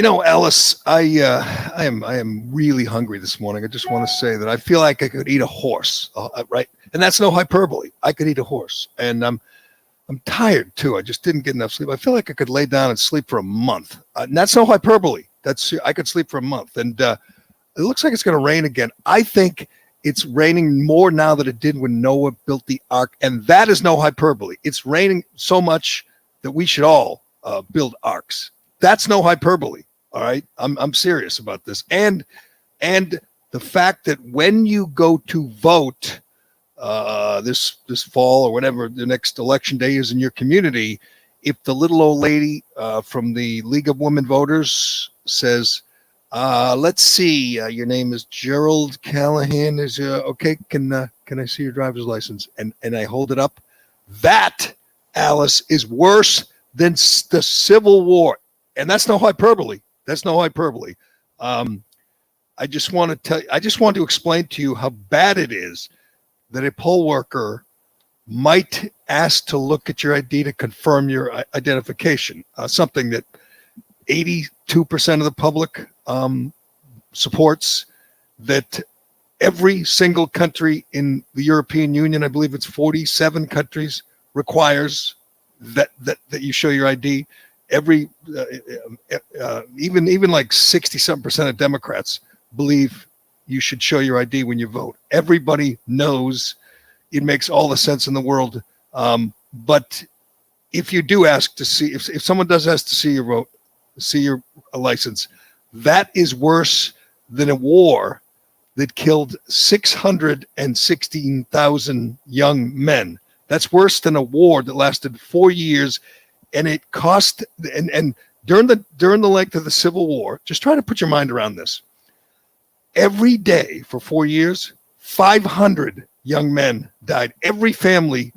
Alice, I am really hungry this morning. I just want to say that I feel like I could eat a horse, right? And that's no hyperbole. I could eat a horse, and I'm tired too. I just didn't get enough sleep. I feel like I could lay down and sleep for a month. And that's no hyperbole. I could sleep for a month, and it looks like it's going to rain again. I think it's raining more now than it did when Noah built the ark, and that is no hyperbole. It's raining so much that we should all build arks. That's no hyperbole. All right. I'm serious about this. And the fact that when you go to vote this fall or whatever the next election day is in your community, if the little old lady from the League of Women Voters says, let's see, your name is Gerald Callahan, is okay, can I see your driver's license? And I hold it up. That, Alice, is worse than the Civil War. And that's no hyperbole. That's no hyperbole. I just want to explain to you how bad it is that a poll worker might ask to look at your ID to confirm your identification. Something that 82% of the public supports. That every single country in the European Union, I believe it's 47 countries, requires that you show your ID. Every even like 60-something% of Democrats believe you should show your ID when you vote. Everybody knows it makes all the sense in the world. But if you do ask to see, if someone does ask to see your vote, see your license, that is worse than a war that killed 616,000 young men. That's worse than a war that lasted 4 years. And it cost, and during the length of the Civil War, just try to put your mind around this. Every day for 4 years, 500 young men died. Every family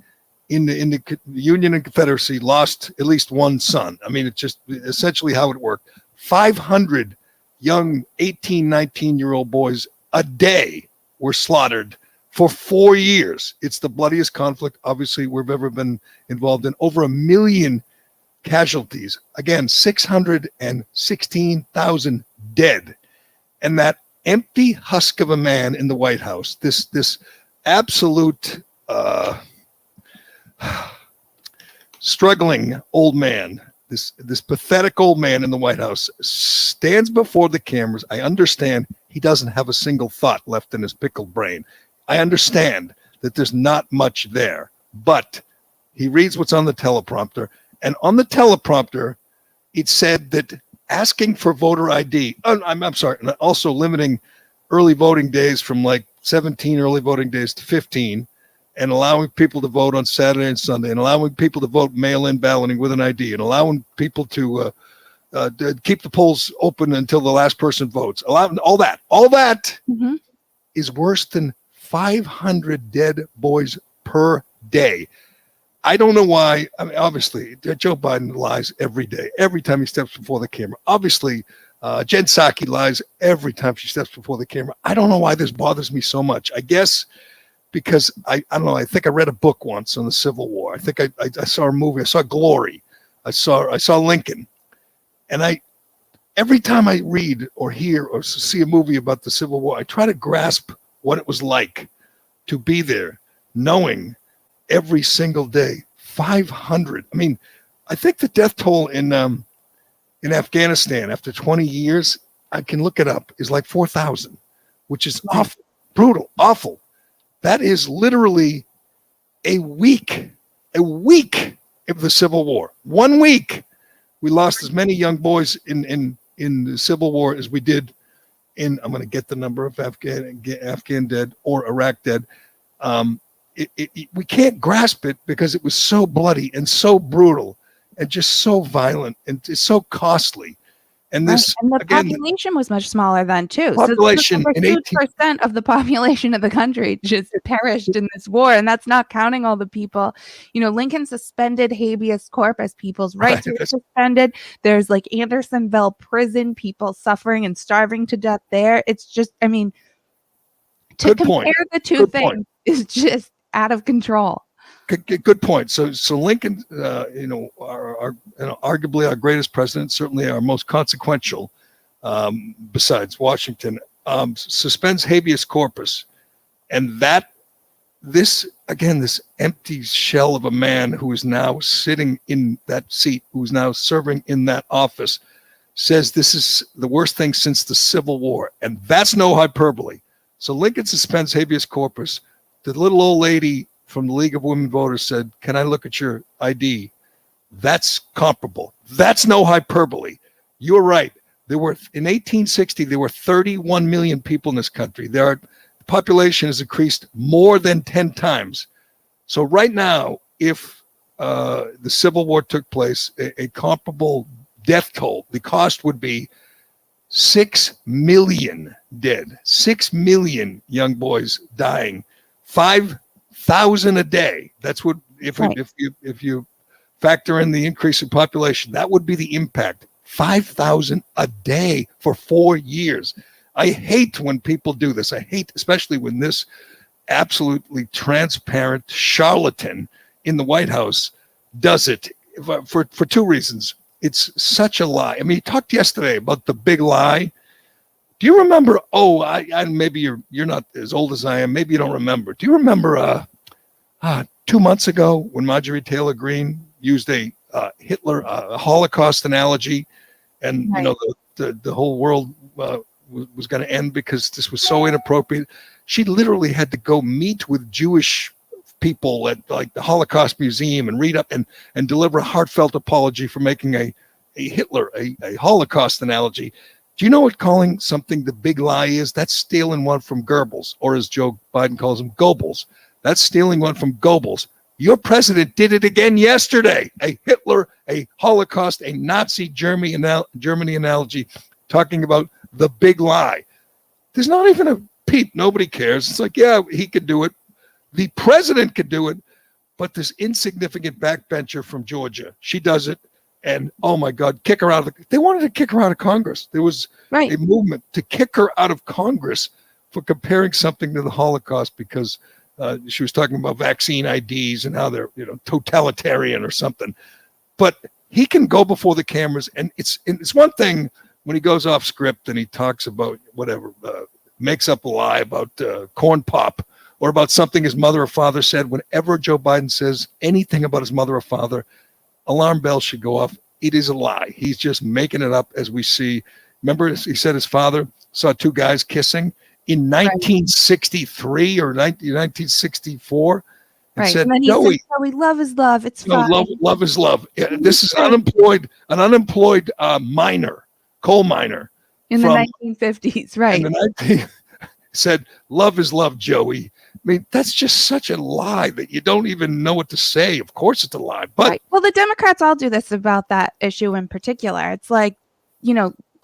in the Union and Confederacy lost at least one son. I mean, it's just essentially how it worked. 500 young 18, 19-year-old boys a day were slaughtered for 4 years. It's the bloodiest conflict, obviously, we've ever been involved in. Over 1 million casualties. Again, 616,000 dead. And that empty husk of a man in the White House, this absolute struggling old man, this pathetic old man in the White House stands before the cameras. I understand he doesn't have a single thought left in his pickled brain. I understand that there's not much there, but he reads what's on the teleprompter. And on the teleprompter, it said that asking for voter ID, I'm sorry, and also limiting early voting days from like 17 early voting days to 15, and allowing people to vote on Saturday and Sunday, and allowing people to vote mail-in balloting with an ID, and allowing people to keep the polls open until the last person votes. Allowing all that mm-hmm. is worse than 500 dead boys per day. I don't know why. I mean, obviously, Joe Biden lies every day, every time he steps before the camera. Obviously, Jen Psaki lies every time she steps before the camera. I don't know why this bothers me so much. I guess because I don't know. I think I read a book once on the Civil War. I think I saw a movie. I saw Glory. I saw Lincoln, and every time I read or hear or see a movie about the Civil War, I try to grasp what it was like to be there, knowing every single day, 500. I mean, I think the death toll in Afghanistan after 20 years, I can look it up, is like 4,000, which is awful, brutal, awful. That is literally a week of the Civil War. 1 week, we lost as many young boys in the Civil War as we did in, I'm going to get the number of Afghan dead or Iraq dead. We can't grasp it because it was so bloody and so brutal and just so violent and it's so costly. And this, and the population was much smaller then too. Population So 2% of the population of the country just perished in this war, and that's not counting all the people. You know, Lincoln suspended habeas corpus, people's rights were suspended. There's like Andersonville prison, people suffering and starving to death there. It's just, I mean, to compare the two things is just out of control. Good point. So Lincoln, arguably our greatest president, certainly our most consequential, besides Washington, suspends habeas corpus, and this empty shell of a man who is now sitting in that seat, who's now serving in that office, says this is the worst thing since the Civil War, and that's no hyperbole. So Lincoln suspends habeas corpus. The little old lady from the League of Women Voters said, "Can I look at your ID?" That's comparable. That's no hyperbole. You're right. In 1860, there were 31 million people in this country. The population has increased more than 10 times. So right now, if the Civil War took place, a comparable death toll, the cost would be 6 million dead, 6 million young boys dying, 5,000 a day. That's what, if you factor in the increase in population, that would be the impact. 5,000 a day for 4 years. I hate when people do this. I hate, especially when this absolutely transparent charlatan in the White House does it for two reasons. It's such a lie. I mean, he talked yesterday about the big lie. Do you remember? Oh, I maybe you're not as old as I am. Maybe you don't remember. Do you remember 2 months ago when Marjorie Taylor Greene used a Hitler Holocaust analogy, and right. The whole world was going to end because this was so inappropriate? She literally had to go meet with Jewish people at like the Holocaust Museum and read up and deliver a heartfelt apology for making a Holocaust analogy. Do you know what calling something the big lie is? That's stealing one from Goebbels, or as Joe Biden calls him, Goebbels. That's stealing one from Goebbels. Your president did it again yesterday. A Hitler, a Holocaust, a Nazi Germany analogy, talking about the big lie. There's not even a peep. Nobody cares. It's like, yeah, he could do it. The president could do it. But this insignificant backbencher from Georgia, she does it. And oh my God, kick her out of they wanted to kick her out of Congress. There was a movement to kick her out of Congress for comparing something to the Holocaust because she was talking about vaccine IDs and how they're totalitarian or something. But he can go before the cameras, and it's one thing when he goes off script and he talks about whatever, makes up a lie about corn pop or about something his mother or father said. Whenever Joe Biden says anything about his mother or father, alarm bells should go off. It is a lie. He's just making it up, as we see. Remember, he said his father saw two guys kissing in 1963 or 1964, and said, "Joey, love is love. It's fine. Love is love." This is an unemployed miner, coal miner in the 1950s, right? Said, "Love is love, Joey." I mean, that's just such a lie that you don't even know what to say. Of course it's a lie. But well, the Democrats all do this about that issue in particular. It's like,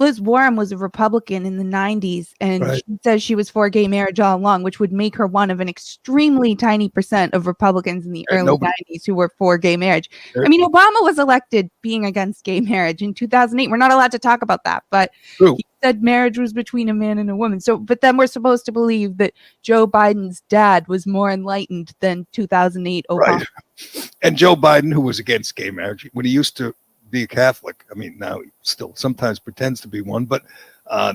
Liz Warren was a Republican in the 90s, and she says she was for gay marriage all along, which would make her one of an extremely tiny percent of Republicans in the early 90s who were for gay marriage. I mean, Obama was elected being against gay marriage in 2008. We're not allowed to talk about that, but he said marriage was between a man and a woman. So, but then we're supposed to believe that Joe Biden's dad was more enlightened than 2008 Obama. Right. And Joe Biden, who was against gay marriage when he used to be a Catholic. I mean, now he still sometimes pretends to be one, but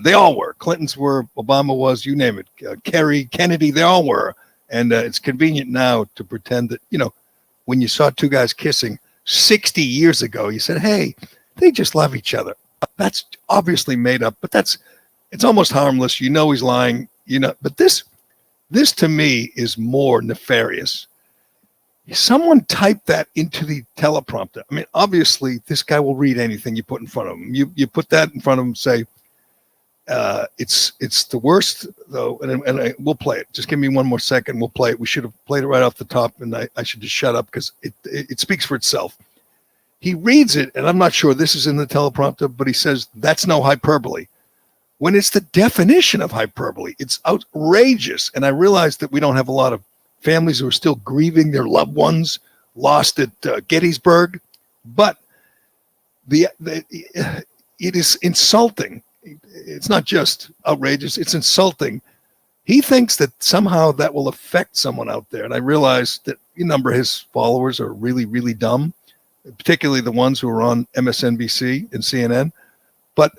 they all were. Clintons were, Obama was, you name it. Kerry, Kennedy, they all were. And it's convenient now to pretend that, when you saw two guys kissing 60 years ago, you said, hey, they just love each other. That's obviously made up, but it's almost harmless. He's lying, but this to me is more nefarious. Someone typed that into the teleprompter. I mean, obviously, this guy will read anything you put in front of him. You put that in front of him, say, it's the worst, though, and we'll play it. Just give me one more second. We'll play it. We should have played it right off the top, and I should just shut up because it speaks for itself. He reads it, and I'm not sure this is in the teleprompter, but he says, that's no hyperbole. When it's the definition of hyperbole, it's outrageous. And I realize that we don't have a lot of families who are still grieving their loved ones lost at Gettysburg, but it is insulting. It's not just outrageous, it's insulting. He thinks that somehow that will affect someone out there. And I realize that, a number of his followers are really, really dumb, particularly the ones who are on MSNBC and CNN. But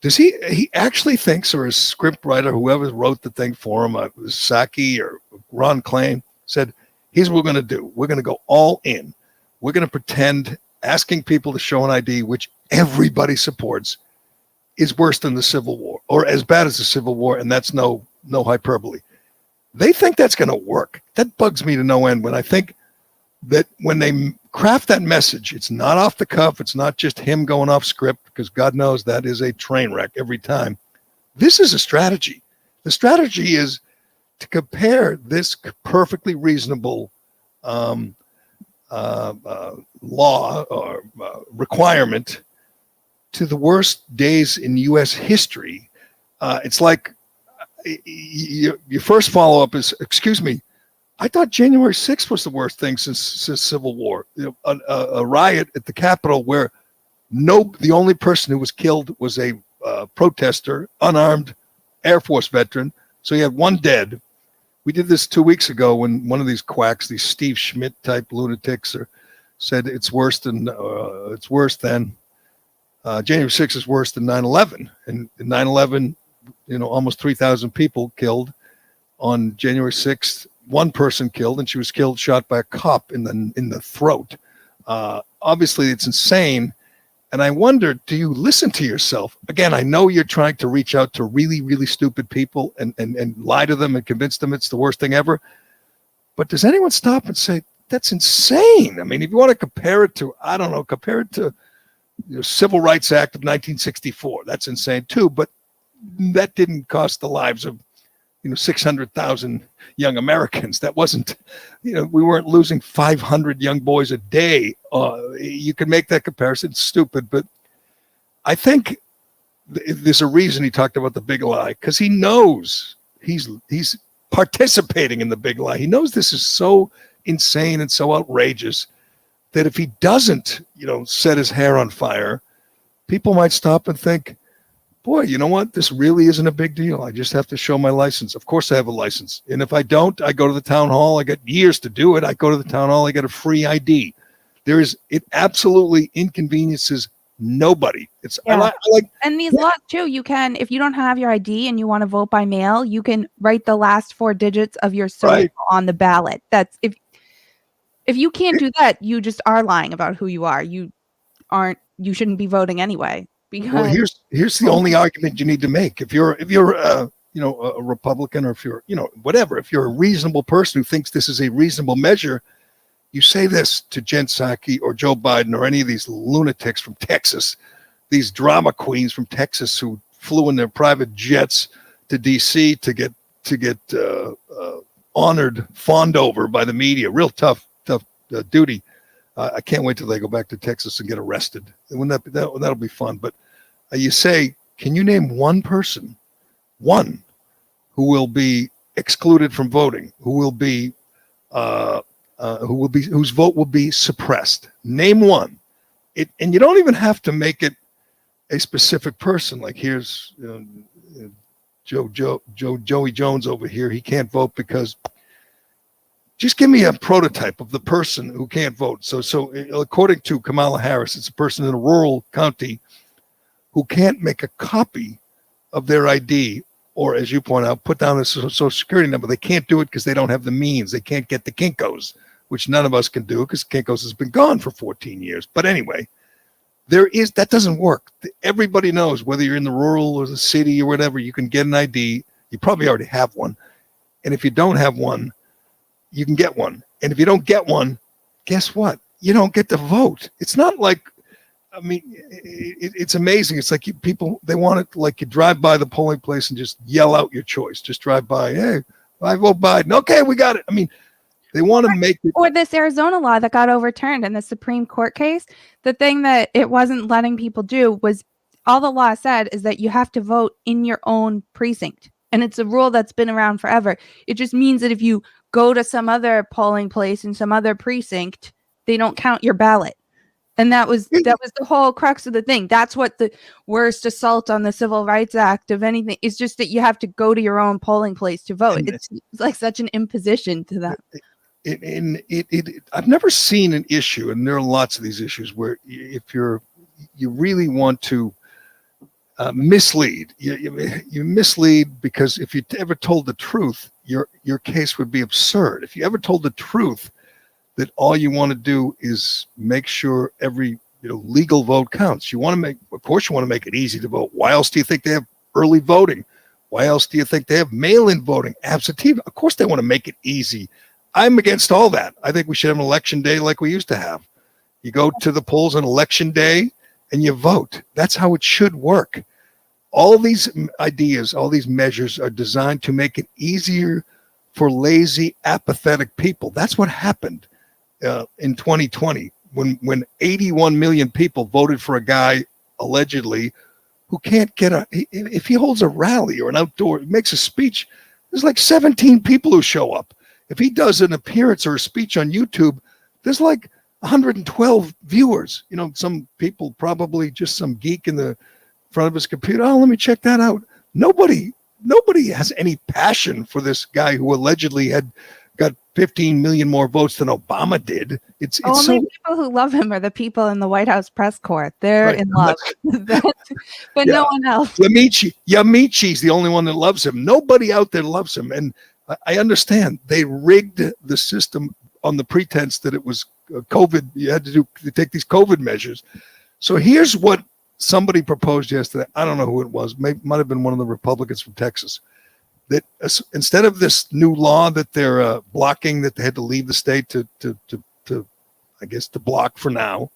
does he actually thinks, or his script writer, whoever wrote the thing for him, Psaki or Ron Klain, said, here's what we're going to do. We're going to go all in. We're going to pretend asking people to show an ID, which everybody supports, is worse than the Civil War or as bad as the Civil War. And that's no hyperbole. They think that's going to work. That bugs me to no end when I think that when they craft that message, it's not off the cuff. It's not just him going off script, because God knows that is a train wreck every time. This is a strategy. The strategy is to compare this perfectly reasonable law or requirement to the worst days in U.S. history. It's like your first follow-up is, excuse me, I thought January 6th was the worst thing since Civil War. A riot at the Capitol where the only person who was killed was a protester, unarmed Air Force veteran. So you had one dead. We did this 2 weeks ago when one of these quacks, these Steve Schmidt type lunatics, said it's worse than January 6th is worse than 9/11. And 9/11, almost 3,000 people killed. On January 6th, one person killed, and she was shot by a cop in the throat. Obviously, it's insane. And I wonder, do you listen to yourself? Again, I know you're trying to reach out to really, really stupid people and lie to them and convince them it's the worst thing ever. But does anyone stop and say, that's insane? I mean, if you want to compare it to the Civil Rights Act of 1964, that's insane too. But that didn't cost the lives of 600,000 young Americans. That wasn't, we weren't losing 500 young boys a day. You can make that comparison. It's stupid, but I think there's a reason he talked about the big lie, because he knows he's participating in the big lie. He knows this is so insane and so outrageous that if he doesn't, set his hair on fire, people might stop and think, boy, you know what? This really isn't a big deal. I just have to show my license. Of course I have a license. And if I don't, I go to the town hall. I get years to do it. I go to the town hall. I get a free ID. It absolutely inconveniences nobody. And these laws too, you can, if you don't have your ID and you want to vote by mail, you can write the last 4 digits of your social on the ballot. That's if you can't do that, you just are lying about who you are. You shouldn't be voting anyway. Well, here's the only argument you need to make. If you're a Republican, or if you're whatever, if you're a reasonable person who thinks this is a reasonable measure, you say this to Jen Psaki or Joe Biden or any of these lunatics from Texas, these drama queens from Texas who flew in their private jets to D.C. to get fawned over by the media. Real tough duty. I can't wait till they go back to Texas and get arrested. That'll be fun. But you say, can you name one person, who will be excluded from voting, whose vote will be suppressed? Name one. And you don't even have to make it a specific person. Like here's Joey Jones over here. He can't vote because. Just give me a prototype of the person who can't vote. So according to Kamala Harris, it's a person in a rural county who can't make a copy of their ID, or as you point out, put down a social security number. They can't do it because they don't have the means. They can't get the Kinko's, which none of us can do because Kinko's has been gone for 14 years. But anyway, that doesn't work. Everybody knows whether you're in the rural or the city or whatever, you can get an ID. You probably already have one. And if you don't have one, you can get one. And if you don't get one, guess what? You don't get to vote. It's not like, it's amazing. It's like people, they want it like you drive by the polling place and just yell out your choice. Just drive by, hey, I vote Biden. Okay, we got it. They want to make it. Or this Arizona law that got overturned in the Supreme Court case. The thing that it wasn't letting people do was, all the law said is that you have to vote in your own precinct. And it's a rule that's been around forever. It just means that if you go to some other polling place in some other precinct, they don't count your ballot. And that was the whole crux of the thing. That's what the worst assault on the Civil Rights Act of anything is, just that you have to go to your own polling place to vote. It's like such an imposition to them. I've never seen an issue, and there are lots of these issues where if you really want to mislead, you mislead, because if you ever told the truth, your case would be absurd. If you ever told the truth that all you want to do is make sure every legal vote counts, of course you want to make it easy to vote. Why else do you think they have early voting? Why else do you think they have mail-in voting, absentee? Of course they want to make it easy. I'm against all that. I think we should have an election day like we used to have. You go to the polls on election day and you vote. That's how it should work. All these ideas, all these measures are designed to make it easier for lazy, apathetic people. That's what happened in 2020 when 81 million people voted for a guy allegedly who can't if he holds a rally or an outdoor, makes a speech, there's like 17 people who show up. If he does an appearance or a speech on YouTube, there's like 112 viewers. Some people, probably just some geek in the front of his computer. Oh, let me check that out. Nobody has any passion for this guy who allegedly had got 15 million more votes than Obama did. It's only people who love him are the people in the White House press corps. They're in love, but no one else. Yamichi's the only one that loves him. Nobody out there loves him, and I understand they rigged the system on the pretense that it was COVID. You had to take these COVID measures. So here's what somebody proposed yesterday. I don't know who it was. Might have been one of the Republicans from Texas. That instead of this new law that they're blocking, that they had to leave the state to I guess to block for now,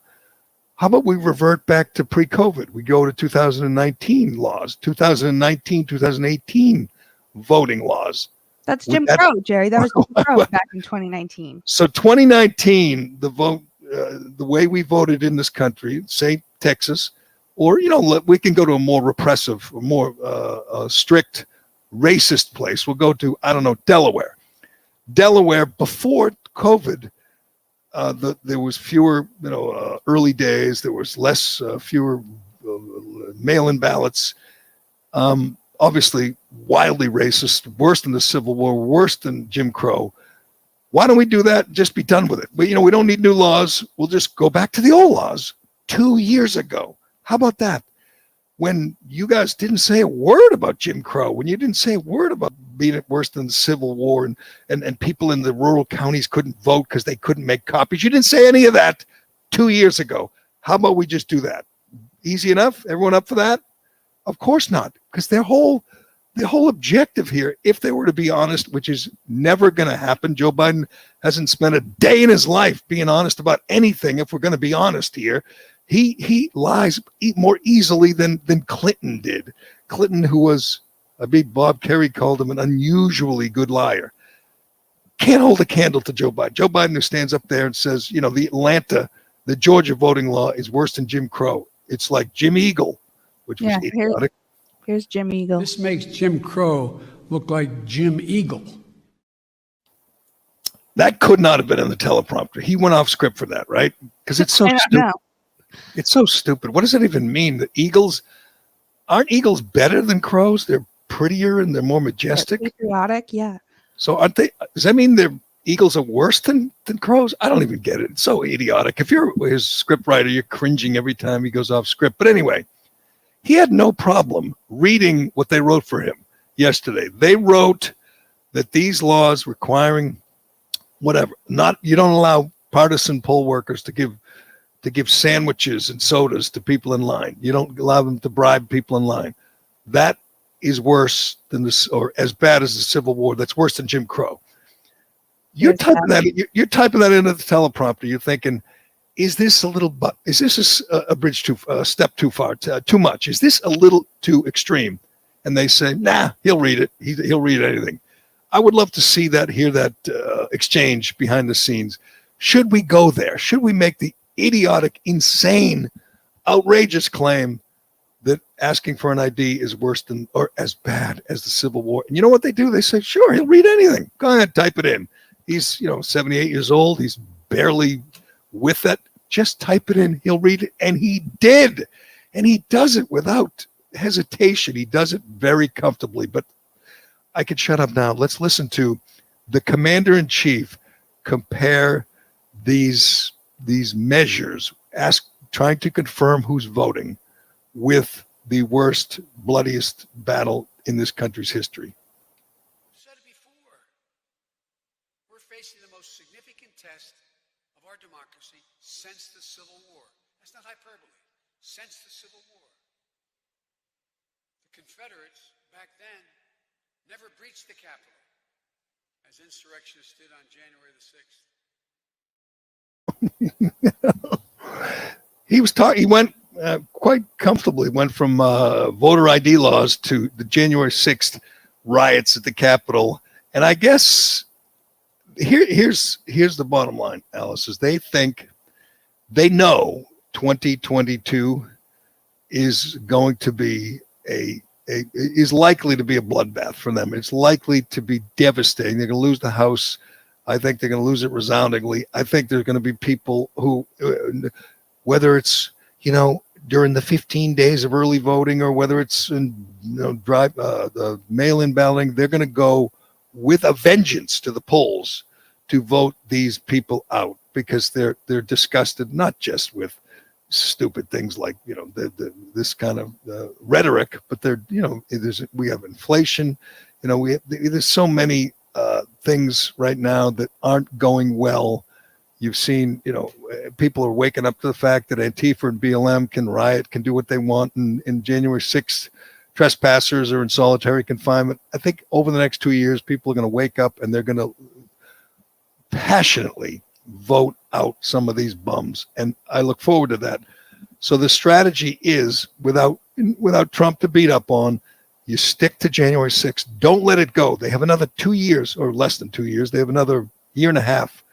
how about we revert back to pre-COVID? We go to 2019 laws, 2019, 2018 voting laws. That's Jim Crow, Jerry. That was Jim Crow back in 2019. So 2019, the vote, the way we voted in this country, say Texas, or we can go to a more repressive, more strict, racist place. We'll go to, I don't know, Delaware. Delaware before COVID, there was fewer, early days. There was fewer mail-in ballots. Obviously, wildly racist, worse than the Civil War, worse than Jim Crow. Why don't we do that and just be done with it? We don't need new laws. We'll just go back to the old laws 2 years ago. How about that? When you guys didn't say a word about Jim Crow, when you didn't say a word about being it worse than the Civil War, and people in the rural counties couldn't vote because they couldn't make copies. You didn't say any of that 2 years ago. How about we just do that? Easy enough? Everyone up for that? Of course not, because their whole objective here, if they were to be honest, which is never going to happen. Joe Biden hasn't spent a day in his life being honest about anything. If we're going to be honest here, he lies more easily than Clinton did. Clinton, who was, I believe Bob Kerry called him an unusually good liar, can't hold a candle to Joe Biden. Joe Biden, who stands up there and says, the Georgia voting law is worse than Jim Crow. It's like Jim Eagle, which was idiotic. Here's Jim Eagle. This makes Jim Crow look like Jim Eagle. That could not have been in the teleprompter. He went off script for that, right? Because it's so stupid. It's so stupid. What does it even mean? The eagles, aren't eagles better than crows? They're prettier and they're more majestic. They're patriotic, yeah. So aren't they? Does that mean their eagles are worse than crows? I don't even get it. It's so idiotic. If you're his script writer, you're cringing every time he goes off script. But anyway, he had no problem reading what they wrote for him yesterday. They wrote that these laws requiring you don't allow partisan poll workers to give sandwiches and sodas to people in line. You don't allow them to bribe people in line. That is worse than this, or as bad as the Civil War. That's worse than Jim Crow. You're typing that into the teleprompter. You're thinking, is this a bridge a step too far, too much? Is this a little too extreme? And they say, nah, he'll read it. He'll read anything. I would love to see that, hear that exchange behind the scenes. Should we go there? Should we make the idiotic, insane, outrageous claim that asking for an ID is worse than or as bad as the Civil War? And you know what they do? They say, sure, he'll read anything. Go ahead, type it in. He's 78 years old. He's barely with it. Just type it in. He'll read it. And he did. And he does it without hesitation. He does it very comfortably. But I could shut up now. Let's listen to the commander-in-chief compare these measures, trying to confirm who's voting, with the worst, bloodiest battle in this country's history. I've said it before. We're facing the most significant test of our democracy since the Civil War. That's not hyperbole. Since the Civil War. The Confederates, back then, never breached the Capitol, as insurrectionists did on January the 6th. He went quite comfortably, went from voter ID laws to the January 6th riots at the Capitol. And I guess here's the bottom line, Alice, is they know 2022 is going to be is likely to be a bloodbath for them. It's likely to be devastating. They're going to lose the House. I think they're going to lose it resoundingly. I think there's going to be people who, whether it's, during the 15 days of early voting or whether it's in, the mail-in balloting, they're going to go with a vengeance to the polls to vote these people out because they're disgusted, not just with stupid things like this kind of rhetoric, but we have inflation, there's so many things right now that aren't going well. You've seen, people are waking up to the fact that Antifa and BLM can riot, can do what they want, and in January 6th, trespassers are in solitary confinement. I think over the next 2 years, people are going to wake up and they're going to passionately vote out some of these bums, and I look forward to that. So the strategy is, without Trump to beat up on, you stick to January 6th. Don't let it go. They have another 2 years, or less than 2 years. They have another year and a half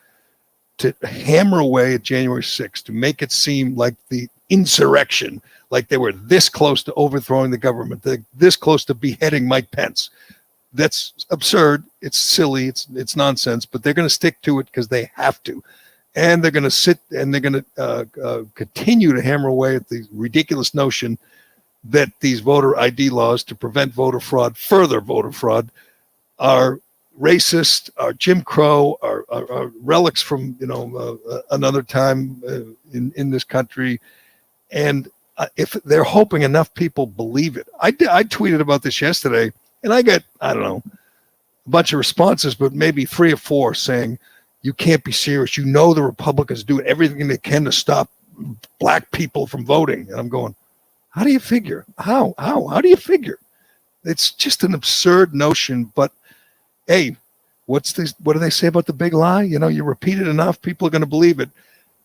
to hammer away at January 6th, to make it seem like the insurrection, like they were this close to overthrowing the government, this close to beheading Mike Pence. That's absurd. It's silly. It's nonsense, but they're going to stick to it because they have to. And they're going to sit and they're going to continue to hammer away at the ridiculous notion that these voter ID laws to prevent further voter fraud, are racist, are Jim Crow, are relics from another time in this country. And if they're hoping enough people believe it, I tweeted about this yesterday, and I got, I don't know, a bunch of responses, but maybe 3 or 4 saying, you can't be serious. The Republicans do everything they can to stop black people from voting. And I'm going, how do you figure? How do you figure? It's just an absurd notion. But hey, what do they say about the big lie? You repeat it enough, people are going to believe it.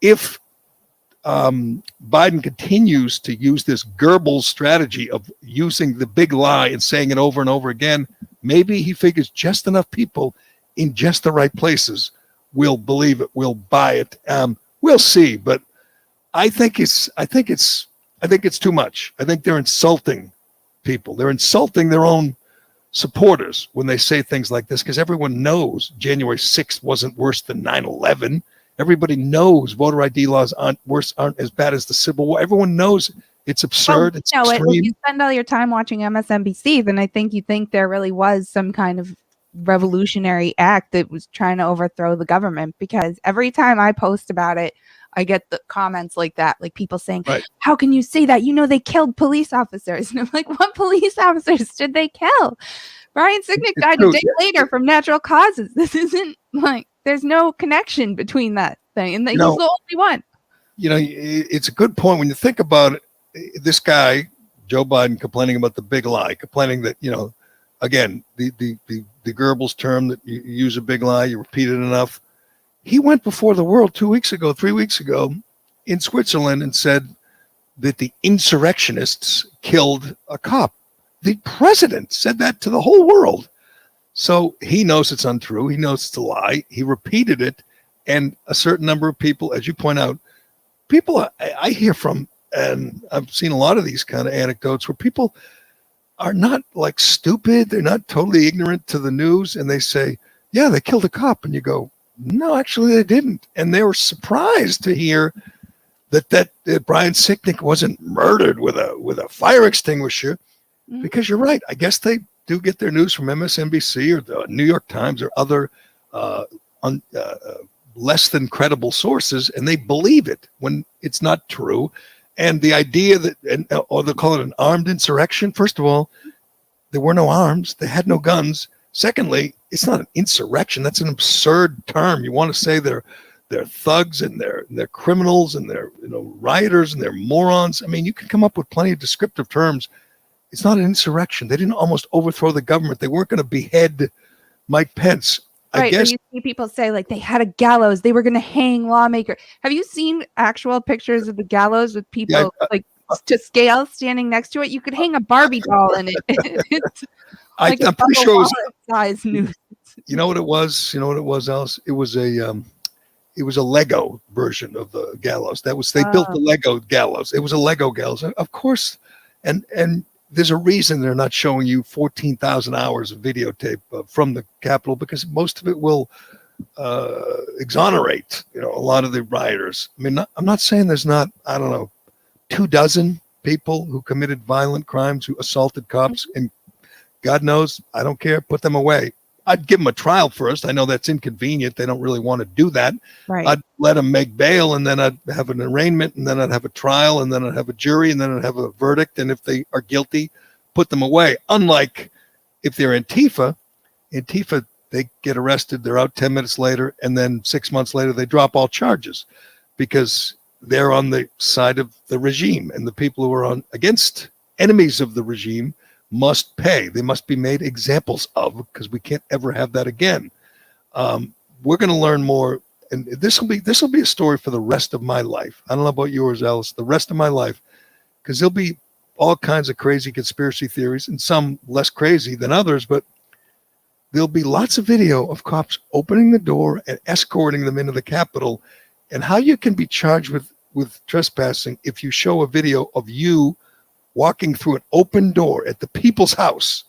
If Biden continues to use this Goebbels strategy of using the big lie and saying it over and over again, maybe he figures just enough people in just the right places will believe it, will buy it. We'll see, but I think it's too much. I think they're insulting people. They're insulting their own supporters when they say things like this, because everyone knows January 6th wasn't worse than 9/11. Everybody knows voter ID laws aren't as bad as the Civil War. Everyone knows it's absurd. It's extreme. If you spend all your time watching MSNBC, then I think you think there really was some kind of revolutionary act that was trying to overthrow the government, because every time I post about it, I get the comments like that, like people saying, right, how can you say that? They killed police officers. And I'm like, what police officers did they kill? Brian Sicknick died a day later from natural causes. This isn't like, there's no connection between that thing. And he's the only one. It's a good point when you think about it. This guy, Joe Biden, complaining about the big lie, complaining that, again, the Goebbels term that you use a big lie, you repeat it enough. He went before the world 3 weeks ago in Switzerland and said that the insurrectionists killed a cop. The president said that to the whole world. So he knows it's untrue. He knows it's a lie. He repeated it. And a certain number of people, as you point out, people I hear from, and I've seen a lot of these kind of anecdotes where people are not like stupid. They're not totally ignorant to the news. And they say, yeah, they killed a cop. And you go, no, actually they didn't. And they were surprised to hear that Brian Sicknick wasn't murdered with a fire extinguisher, because you're right. I guess they do get their news from MSNBC or the New York Times or other less than credible sources, and they believe it when it's not true. And the idea that, or they call it an armed insurrection. First of all, there were no arms. They had no guns. Secondly, it's not an insurrection. That's an absurd term. You want to say they're thugs and they're criminals and they're rioters and they're morons. I mean, you can come up with plenty of descriptive terms. It's not an insurrection. They didn't almost overthrow the government. They weren't going to behead Mike Pence. I Right, guess you see people say like they had a gallows, they were going to hang lawmaker. Have you seen actual pictures of the gallows with people like to scale standing next to it? You could hang a Barbie doll in it. It's like I'm pretty sure it was size news. You know what it was? You know what it was, Alice? It was a Lego version of the gallows. They built the Lego gallows. It was a Lego gallows, of course, and there's a reason they're not showing you 14,000 hours of videotape from the Capitol, because most of it will exonerate, a lot of the rioters. I mean, I'm not saying there's not, 24 people who committed violent crimes, who assaulted cops, and God knows, I don't care, put them away. I'd give them a trial first. I know that's inconvenient. They don't really want to do that. Right. I'd let them make bail, and then I'd have an arraignment, and then I'd have a trial, and then I'd have a jury, and then I'd have a verdict. And if they are guilty, put them away. Unlike if they're Antifa, they get arrested, they're out 10 minutes later, and then 6 months later, they drop all charges because they're on the side of the regime, and the people who are against enemies of the regime must pay. They must be made examples of, because we can't ever have that again. We're going to learn more, and this will be a story for the rest of my life. I don't know about yours, Alice, the rest of my life, because there'll be all kinds of crazy conspiracy theories, and some less crazy than others, but there'll be lots of video of cops opening the door and escorting them into the Capitol, and how you can be charged with trespassing if you show a video of you walking through an open door at the people's house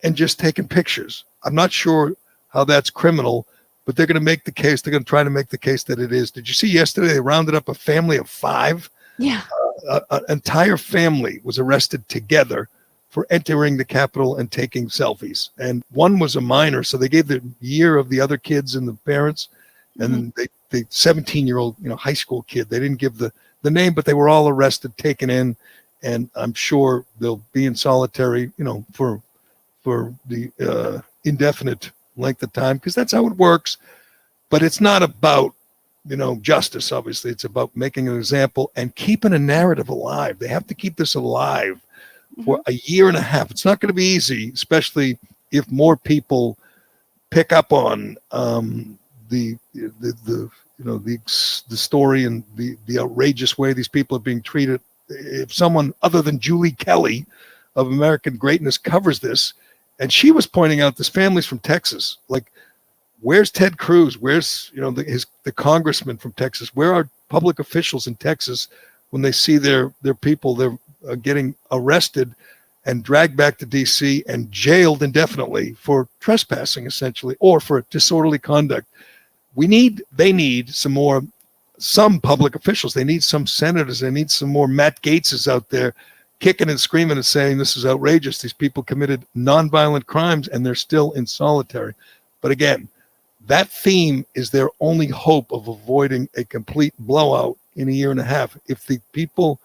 and just taking pictures. I'm not sure how that's criminal, but they're going to make the case. They're going to try to make the case that it is. Did you see yesterday they rounded up a family of 5? Yeah. An entire family was arrested together for entering the Capitol and taking selfies. And one was a minor, so they gave the year of the other kids and the parents. And the 17-year-old, high school kid, they didn't give the name, but they were all arrested, taken in. And I'm sure they'll be in solitary, for the indefinite length of time, because that's how it works. But it's not about, justice, obviously. It's about making an example and keeping a narrative alive. They have to keep this alive for a year and a half. It's not going to be easy, especially if more people pick up on the story and the outrageous way these people are being treated. If someone other than Julie Kelly of American Greatness covers this, and she was pointing out this family's from Texas, like, where's Ted Cruz? Where's the congressman from Texas? Where are public officials in Texas when they see their people they're getting arrested and dragged back to D.C. and jailed indefinitely for trespassing, essentially, or for disorderly conduct? They need some public officials. They need some senators. They need some more Matt Gaetzes out there kicking and screaming and saying this is outrageous. These people committed nonviolent crimes and they're still in solitary. But again, that theme is their only hope of avoiding a complete blowout in a year and a half. If the people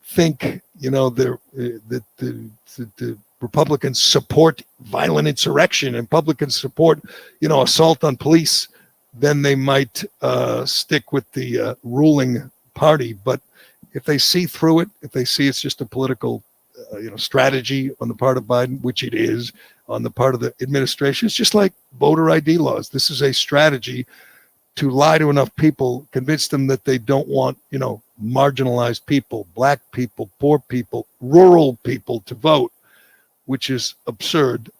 think, that the Republicans support violent insurrection and Republicans support, assault on police, then they might stick with the ruling party. But if they see through it, if they see it's just a political strategy on the part of Biden, which it is, on the part of the administration, it's just like voter ID laws. This is a strategy to lie to enough people, convince them that they don't want, marginalized people, black people, poor people, rural people to vote, which is absurd.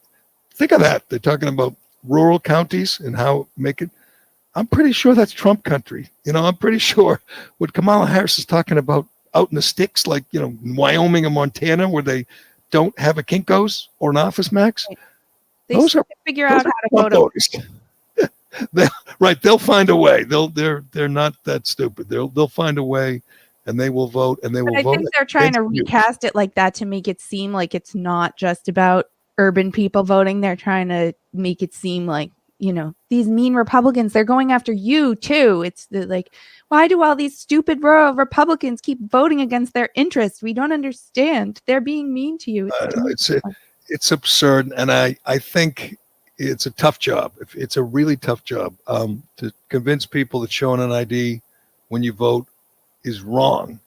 Think of that. They're talking about rural counties and how make it. I'm pretty sure that's Trump country. I'm pretty sure what Kamala Harris is talking about out in the sticks, like, Wyoming and Montana, where they don't have a Kinko's or an Office Max. They those are figure out how to vote. They'll find a way. They're not that stupid. They'll find a way, and they will vote, and they will vote. I think they're trying to recast it like that to make it seem like it's not just about urban people voting. They're trying to make it seem like these mean Republicans, they're going after you too. It's like, why do all these stupid rural Republicans keep voting against their interests? We don't understand. They're being mean to you. It's absurd. And I think it's a tough job. It's a really tough job to convince people that showing an ID when you vote is wrong.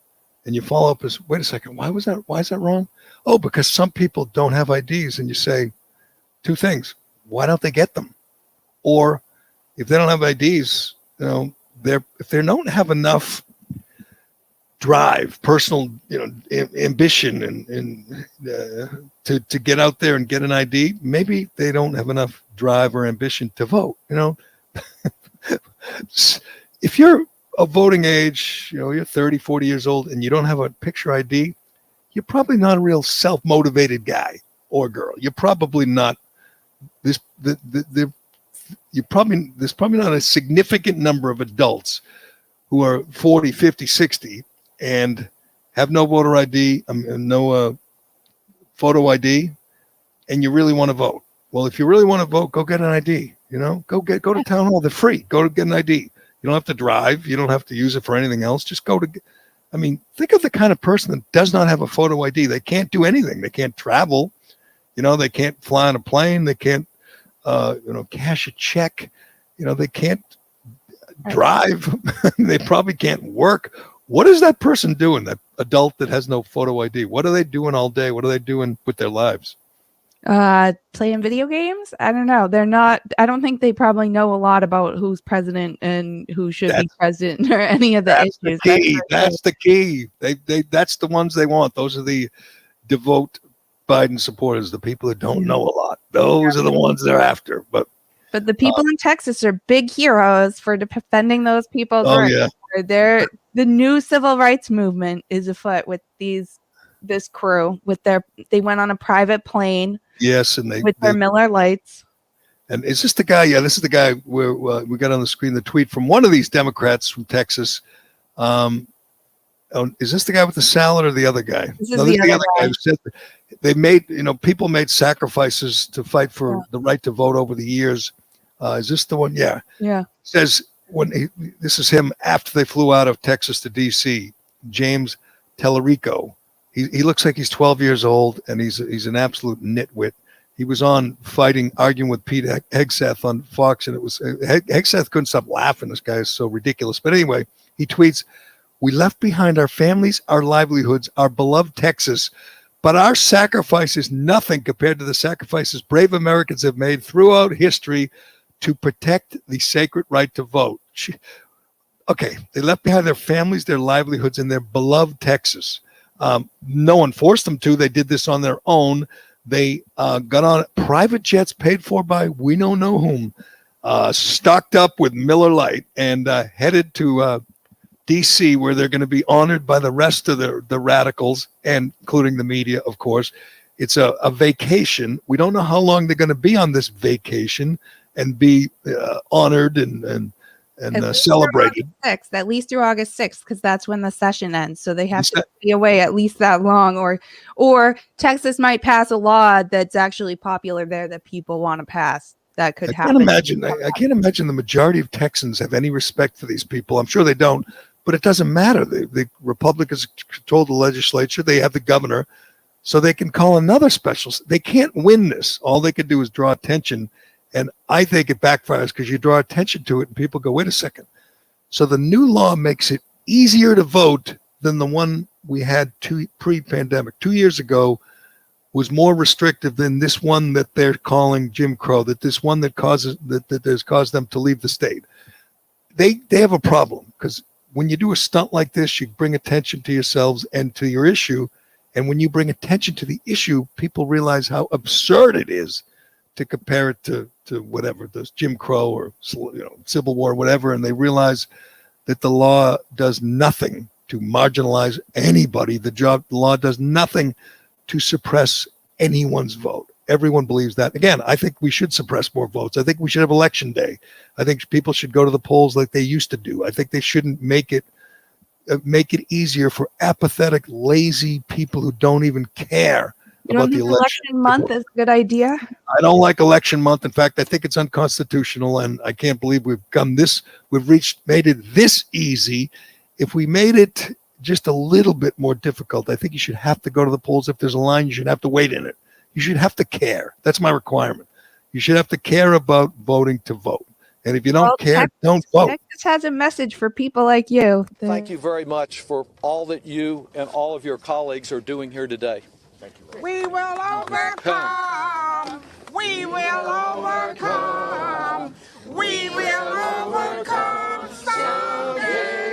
And you follow up as, wait a second, why is that wrong? Oh, because some people don't have IDs. And you say two things. Why don't they get them? Or if they don't have IDs, if they don't have enough drive, personal, ambition and to get out there and get an ID, maybe they don't have enough drive or ambition to vote. If you're of voting age, you're 30, 40 years old and you don't have a picture ID, you're probably not a real self-motivated guy or girl. You're probably not there's probably not a significant number of adults who are 40, 50, 60 and have no voter ID, no photo ID, and you really want to vote. Well, if you really want to vote, go get an ID. Go to town hall. They're free. Go to get an ID. You don't have to drive. You don't have to use it for anything else. Just go to. Think of the kind of person that does not have a photo ID. They can't do anything. They can't travel. They can't fly on a plane. They can't, cash a check. They can't drive. They probably can't work. What is that person doing? That adult that has no photo ID? What are they doing all day? What are they doing with their lives? Playing video games. I don't know. I don't think they probably know a lot about who's president and who should be president or any of the issues. That's the key. That's the ones they want. Those are the devout Biden supporters, the people that don't know a lot. Those are the ones they're after. But the people in Texas are big heroes for defending those people's rights. Yeah. The new civil rights movement is afoot with this crew they went on a private plane. Yes, and with their Miller Lights. And is this the guy? Yeah, this is the guy where we got on the screen the tweet from one of these Democrats from Texas. Is this the guy with the salad or the other guy? This is the other guy. Who said they made, people made sacrifices to fight for the right to vote over the years. Is this the one? Yeah. Yeah. Says this is him after they flew out of Texas to D.C. James Tellerico. He looks like he's 12 years old, and he's an absolute nitwit. He was arguing with Pete Hegseth on Fox, and it was Hegseth couldn't stop laughing. This guy is so ridiculous. But anyway, he tweets, "We left behind our families, our livelihoods, our beloved Texas, but our sacrifice is nothing compared to the sacrifices brave Americans have made throughout history to protect the sacred right to vote." Okay, they left behind their families, their livelihoods, and their beloved Texas. No one forced them to. They did this on their own. They got on private jets paid for by we don't know whom, stocked up with Miller Lite, and headed to D.C., where they're going to be honored by the rest of the radicals, and including the media, of course. It's a vacation. We don't know how long they're going to be on this vacation and be honored and celebrated. At least through August 6th, because that's when the session ends. So they have to be away at least that long, or Texas might pass a law that's actually popular there that people want to pass. That could happen. I can't imagine the majority of Texans have any respect for these people. I'm sure they don't, but it doesn't matter. The Republicans control the legislature. They have the governor, so they can call another special. They can't win this. All they can do is draw attention. And I think it backfires because you draw attention to it and people go, wait a second. So the new law makes it easier to vote than the one we had pre-pandemic. 2 years ago was more restrictive than this one that they're calling Jim Crow, that this one that has caused them to leave the state. They have a problem because when you do a stunt like this, you bring attention to yourselves and to your issue. And when you bring attention to the issue, people realize how absurd it is to compare it to whatever, this Jim Crow or Civil War, whatever, and they realize that the law does nothing to marginalize anybody. The law does nothing to suppress anyone's vote. Everyone believes that. Again, I think we should suppress more votes. I think we should have election day. I think people should go to the polls like they used to do. I think they shouldn't make it easier for apathetic, lazy people who don't even care You don't about the think election. election month is a good idea? I don't like election month. In fact, I think it's unconstitutional, and I can't believe we've made it this easy. If we made it just a little bit more difficult, I think you should have to go to the polls. If there's a line, you should have to wait in it. You should have to care. That's my requirement. You should have to care about voting to vote. And if you don't care, don't vote. Texas has a message for people like you. Thank you very much for all that you and all of your colleagues are doing here today. Thank you. We will overcome. We will overcome. We will overcome someday.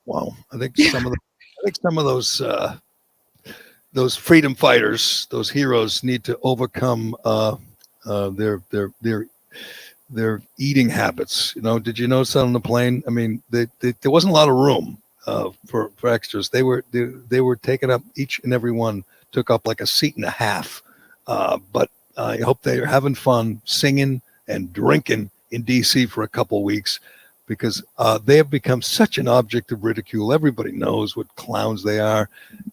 Wow, I think some of those freedom fighters, those heroes, need to overcome their eating habits. You know, did you notice that on the plane? I mean, there wasn't a lot of room for extras. They were taking up, each and every one took up like a seat and a half. But I hope they are having fun singing and drinking in DC for a couple weeks, because they have become such an object of ridicule. Everybody knows what clowns they are.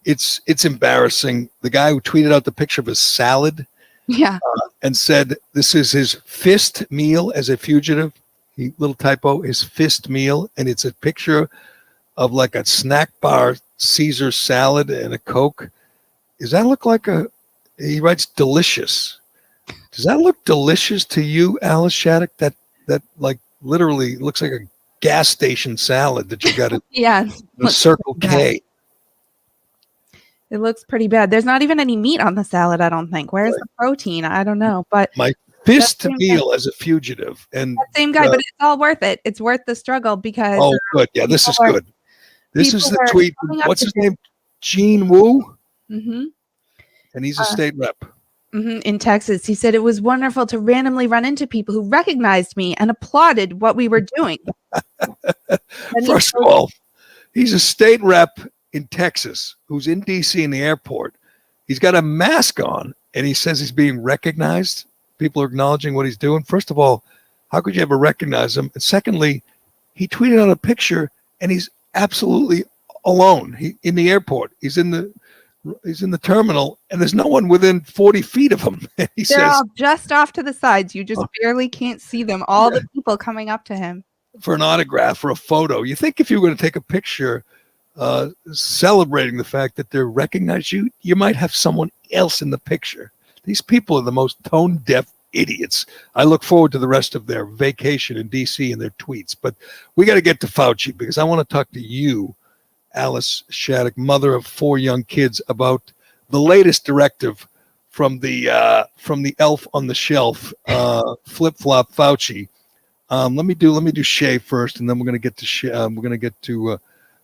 It's embarrassing. The guy who tweeted out the picture of his salad, and said this is his fist meal as a fugitive. Little typo, his fist meal, and it's a picture of like a snack bar Caesar salad and a Coke. Does that look like he writes delicious. Does that look delicious to you, Alice Shattuck? That like literally looks like a gas station salad that you got at the Circle K. It looks pretty bad. There's not even any meat on the salad, I don't think. Where's the protein? I don't know. But my fist meal as a fugitive. And that same guy, but it's all worth it. It's worth the struggle because good. Yeah, this is good. This is the tweet. What's his name? Gene Wu. Mm-hmm. And he's a state rep. In Texas. He said it was wonderful to randomly run into people who recognized me and applauded what we were doing. First of all, he's a state rep in Texas who's in DC in the airport. He's got a mask on and he says he's being recognized. People are acknowledging what he's doing. First of all, how could you ever recognize him? And secondly, he tweeted out a picture and he's absolutely alone. In the airport. He's in the terminal and there's no one within 40 feet of him. They're all just off to the sides. You just barely can't see them. All the people coming up to him for an autograph or a photo. You think if you were going to take a picture celebrating the fact that they're recognized, you might have someone else in the picture. These people are the most tone deaf idiots. I look forward to the rest of their vacation in DC and their tweets. But we got to get to Fauci, because I want to talk to you, Alice Shattuck, mother of 4 young kids, about the latest directive from the elf on the shelf, flip-flop Fauci. Let me do Shea first, and then we're going to get to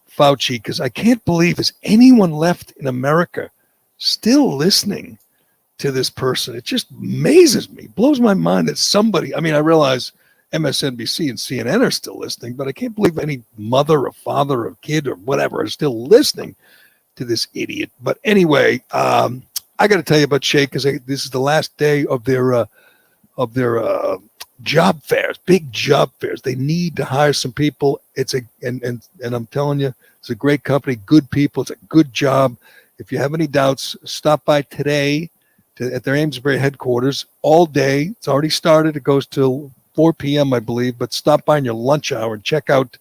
Fauci, because I can't believe is anyone left in America still listening to this person. It just amazes me, blows my mind that somebody, I mean, I realize MSNBC and CNN are still listening, but I can't believe any mother or father or kid or whatever is still listening to this idiot. But anyway, I got to tell you about Shea, because this is the last day of their job fairs, big job fairs. They need to hire some people. And I'm telling you, it's a great company, good people. It's a good job. If you have any doubts, stop by today at their Amesbury headquarters all day. It's already started. It goes till 4 p.m., I believe, but stop by in your lunch hour and check out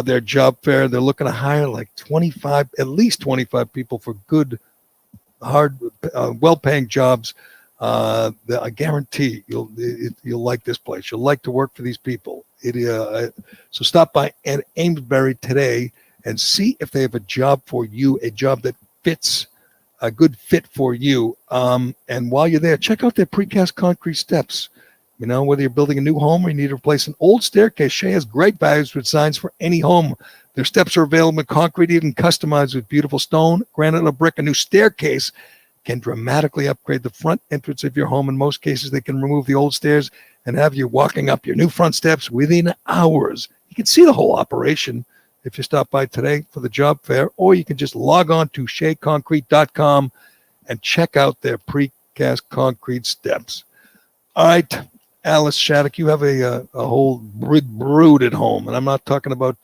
their job fair. They're looking to hire like at least 25 people for good, hard, well-paying jobs. I guarantee you'll like this place. You'll like to work for these people. So stop by at Amesbury today and see if they have a job for you, a job that fits, a good fit for you. And while you're there, check out their precast concrete steps. You know, whether you're building a new home or you need to replace an old staircase, Shea has great values with designs for any home. Their steps are available in concrete, even customized with beautiful stone, granite, or brick. A new staircase can dramatically upgrade the front entrance of your home. In most cases, they can remove the old stairs and have you walking up your new front steps within hours. You can see the whole operation if you stop by today for the job fair, or you can just log on to sheaconcrete.com and check out their precast concrete steps. All right, Alice Shattuck, you have a whole brood at home, and I'm not talking about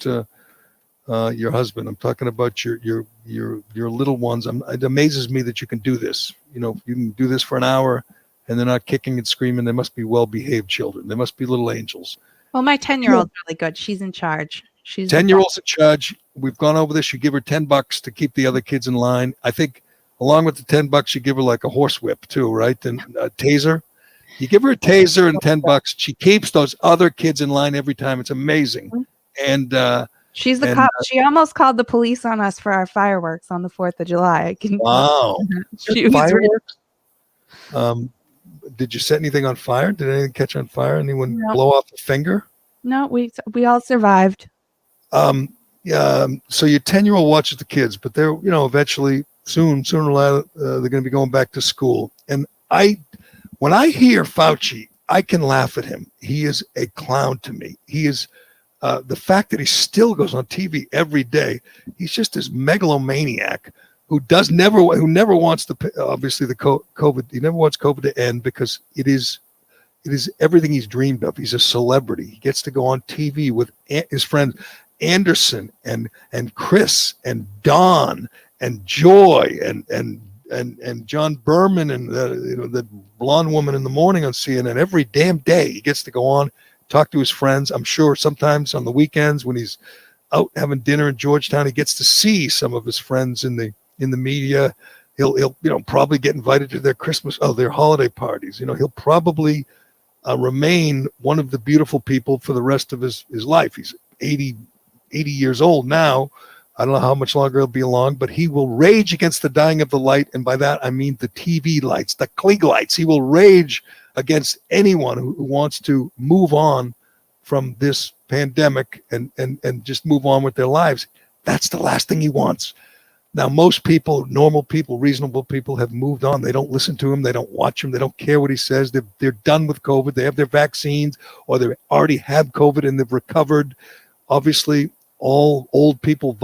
your husband. I'm talking about your little ones. It amazes me that you can do this. You know, you can do this for an hour and they're not kicking and screaming. They must be well-behaved children. They must be little angels. Well, my 10-year-old's really good. She's in charge. She's 10-year-old's in charge. We've gone over this. You give her $10 to keep the other kids in line. I think along with the $10, you give her like a horsewhip too, right? And a taser. You give her a taser and $10. She keeps those other kids in line every time. It's amazing. And she's the cop. She almost called the police on us for our fireworks on the 4th of July. Wow. She Fireworks? Did you set anything on fire? Did anything catch on fire? Anyone blow off a finger? No, we all survived. Yeah. So your 10-year-old watches the kids, but they're, eventually sooner or later, they're going to be going back to school. And when I hear Fauci, I can laugh at him. He is a clown to me. He is the fact that he still goes on TV every day. He's just this megalomaniac who never wants to, obviously the COVID. He never wants COVID to end because it is everything he's dreamed of. He's a celebrity. He gets to go on TV with his friends Anderson and Chris and Don and Joy and John Berman and the blonde woman in the morning on CNN. Every damn day he gets to go on, talk to his friends. I'm sure sometimes on the weekends when he's out having dinner in Georgetown, he gets to see some of his friends in the media. He'll probably get invited to their holiday parties. He'll probably remain one of the beautiful people for the rest of his life. He's 80 years old now. I don't know how much longer he'll be along, but he will rage against the dying of the light. And by that, I mean the TV lights, the Klieg lights. He will rage against anyone who wants to move on from this pandemic and just move on with their lives. That's the last thing he wants. Now, most people, normal people, reasonable people have moved on. They don't listen to him. They don't watch him. They don't care what he says. They're done with COVID. They have their vaccines, or they already have COVID and they've recovered. Obviously, all old people,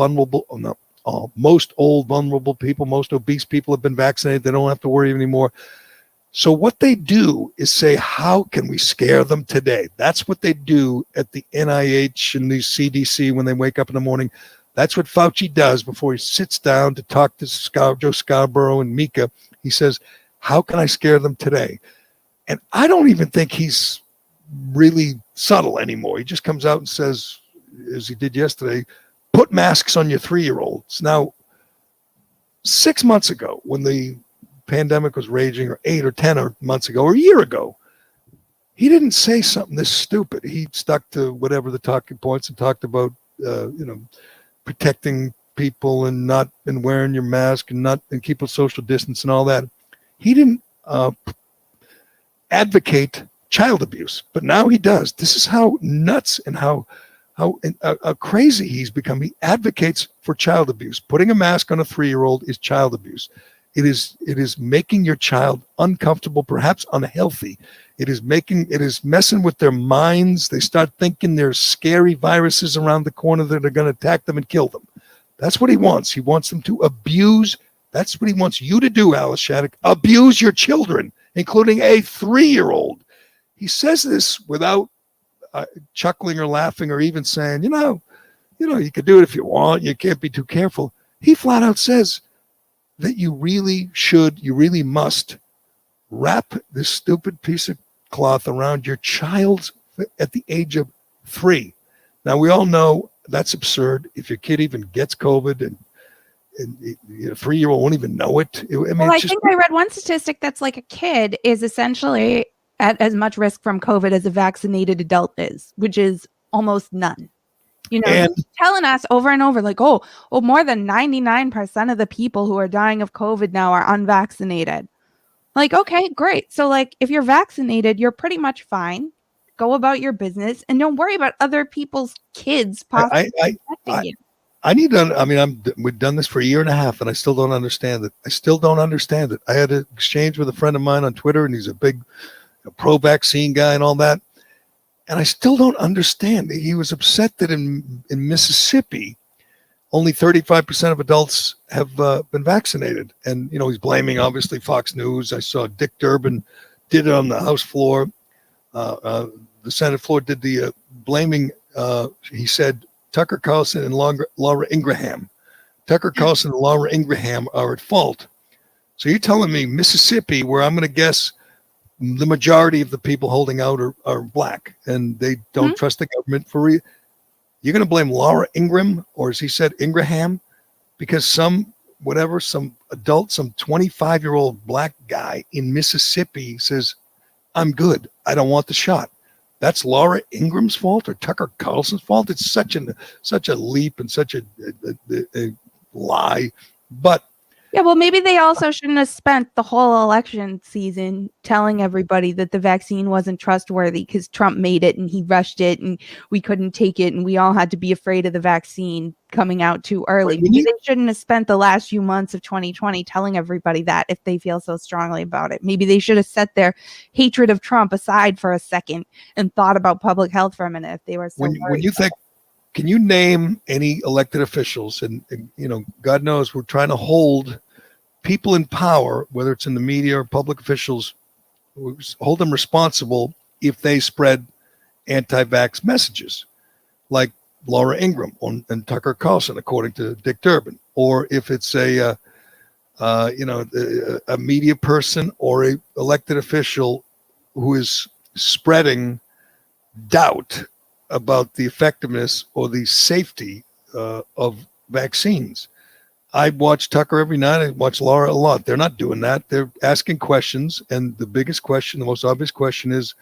most old, vulnerable people, most obese people have been vaccinated. They don't have to worry anymore. So what they do is say, how can we scare them today? That's what they do at the NIH and the CDC when they wake up in the morning. That's what Fauci does before he sits down to talk to Joe Scarborough and Mika. He says, how can I scare them today? And I don't even think he's really subtle anymore. He just comes out and says, as he did yesterday, put masks on your 3-year-olds. Now, 6 months ago, when the pandemic was raging, or 8 or 10 months ago, or a year ago, he didn't say something this stupid. He stuck to whatever the talking points and talked about, protecting people and wearing your mask and keeping social distance and all that. He didn't advocate child abuse, but now he does. This is how nuts and how crazy he's become. He advocates for child abuse. Putting a mask on a 3-year-old is child abuse. It is making your child uncomfortable, perhaps unhealthy. It is messing with their minds. They start thinking there's scary viruses around the corner that are going to attack them and kill them. That's what he wants. He wants them to abuse. That's what he wants you to do, Alice Shattuck. Abuse your children, including a 3-year-old. He says this without chuckling or laughing or even saying, you could do it if you want. You can't be too careful. He flat out says that you really must wrap this stupid piece of cloth around your child at the age of 3. Now, we all know that's absurd. If your kid even gets COVID and a 3-year-old won't even know it. I think I read one statistic that's like a kid is essentially at as much risk from COVID as a vaccinated adult is, which is almost none. And telling us over and over, like, more than 99% of the people who are dying of COVID now are unvaccinated. Like, okay, great. So, like, if you're vaccinated, you're pretty much fine. Go about your business and don't worry about other people's kids possibly affecting you. I need to. We've done this for a year and a half, and I still don't understand it. I had an exchange with a friend of mine on Twitter, and he's a big pro-vaccine guy and all that. And I still don't understand. He was upset that in Mississippi, only 35% of adults have been vaccinated. And, he's blaming, obviously, Fox News. I saw Dick Durbin did it on the House floor. The Senate floor did the blaming. He said Tucker Carlson and Laura Ingraham. Tucker Carlson and Laura Ingraham are at fault. So you're telling me Mississippi, where I'm going to guess the majority of the people holding out are black and they don't trust the government you're going to blame Laura Ingraham, or as he said, Ingraham, because some adult, some 25-year-old black guy in Mississippi says, I'm good. I don't want the shot. That's Laura Ingram's fault or Tucker Carlson's fault. It's such a leap and such a lie. But yeah, well, maybe they also shouldn't have spent the whole election season telling everybody that the vaccine wasn't trustworthy because Trump made it and he rushed it and we couldn't take it and we all had to be afraid of the vaccine coming out too early. Maybe they shouldn't have spent the last few months of 2020 telling everybody that if they feel so strongly about it. Maybe they should have set their hatred of Trump aside for a second and thought about public health for a minute if they were so when you think, can you name any elected officials? And God knows we're trying to hold people in power, whether it's in the media or public officials, hold them responsible if they spread anti-vax messages, like Laura Ingraham and Tucker Carlson, according to Dick Durbin, or if it's a media person or a elected official who is spreading doubt about the effectiveness or the safety of vaccines. I watch Tucker every night. I watch Laura a lot. They're not doing that. They're asking questions. And the biggest question, the most obvious question is,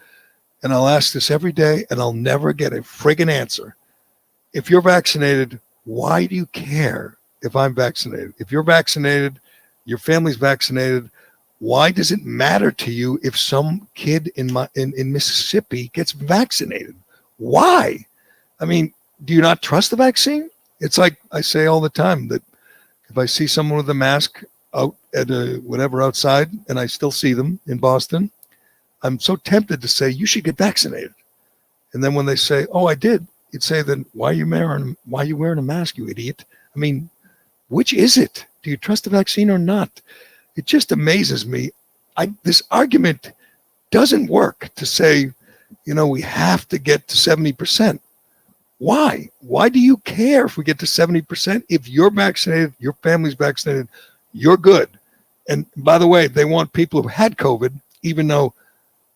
and I'll ask this every day and I'll never get a friggin' answer. If you're vaccinated, why do you care if I'm vaccinated? If you're vaccinated, your family's vaccinated, why does it matter to you if some kid in Mississippi gets vaccinated? Why? I mean, do you not trust the vaccine? It's like I say all the time that if I see someone with a mask out at whatever outside, and I still see them in Boston, I'm so tempted to say, you should get vaccinated. And then when they say, oh, I did, you'd say, then why are you wearing a mask, you idiot? I mean, which is it? Do you trust the vaccine or not? It just amazes me. This argument doesn't work to say, we have to get to 70%. Why? Why do you care if we get to 70%? If you're vaccinated, your family's vaccinated, you're good. And by the way, they want people who had COVID, even though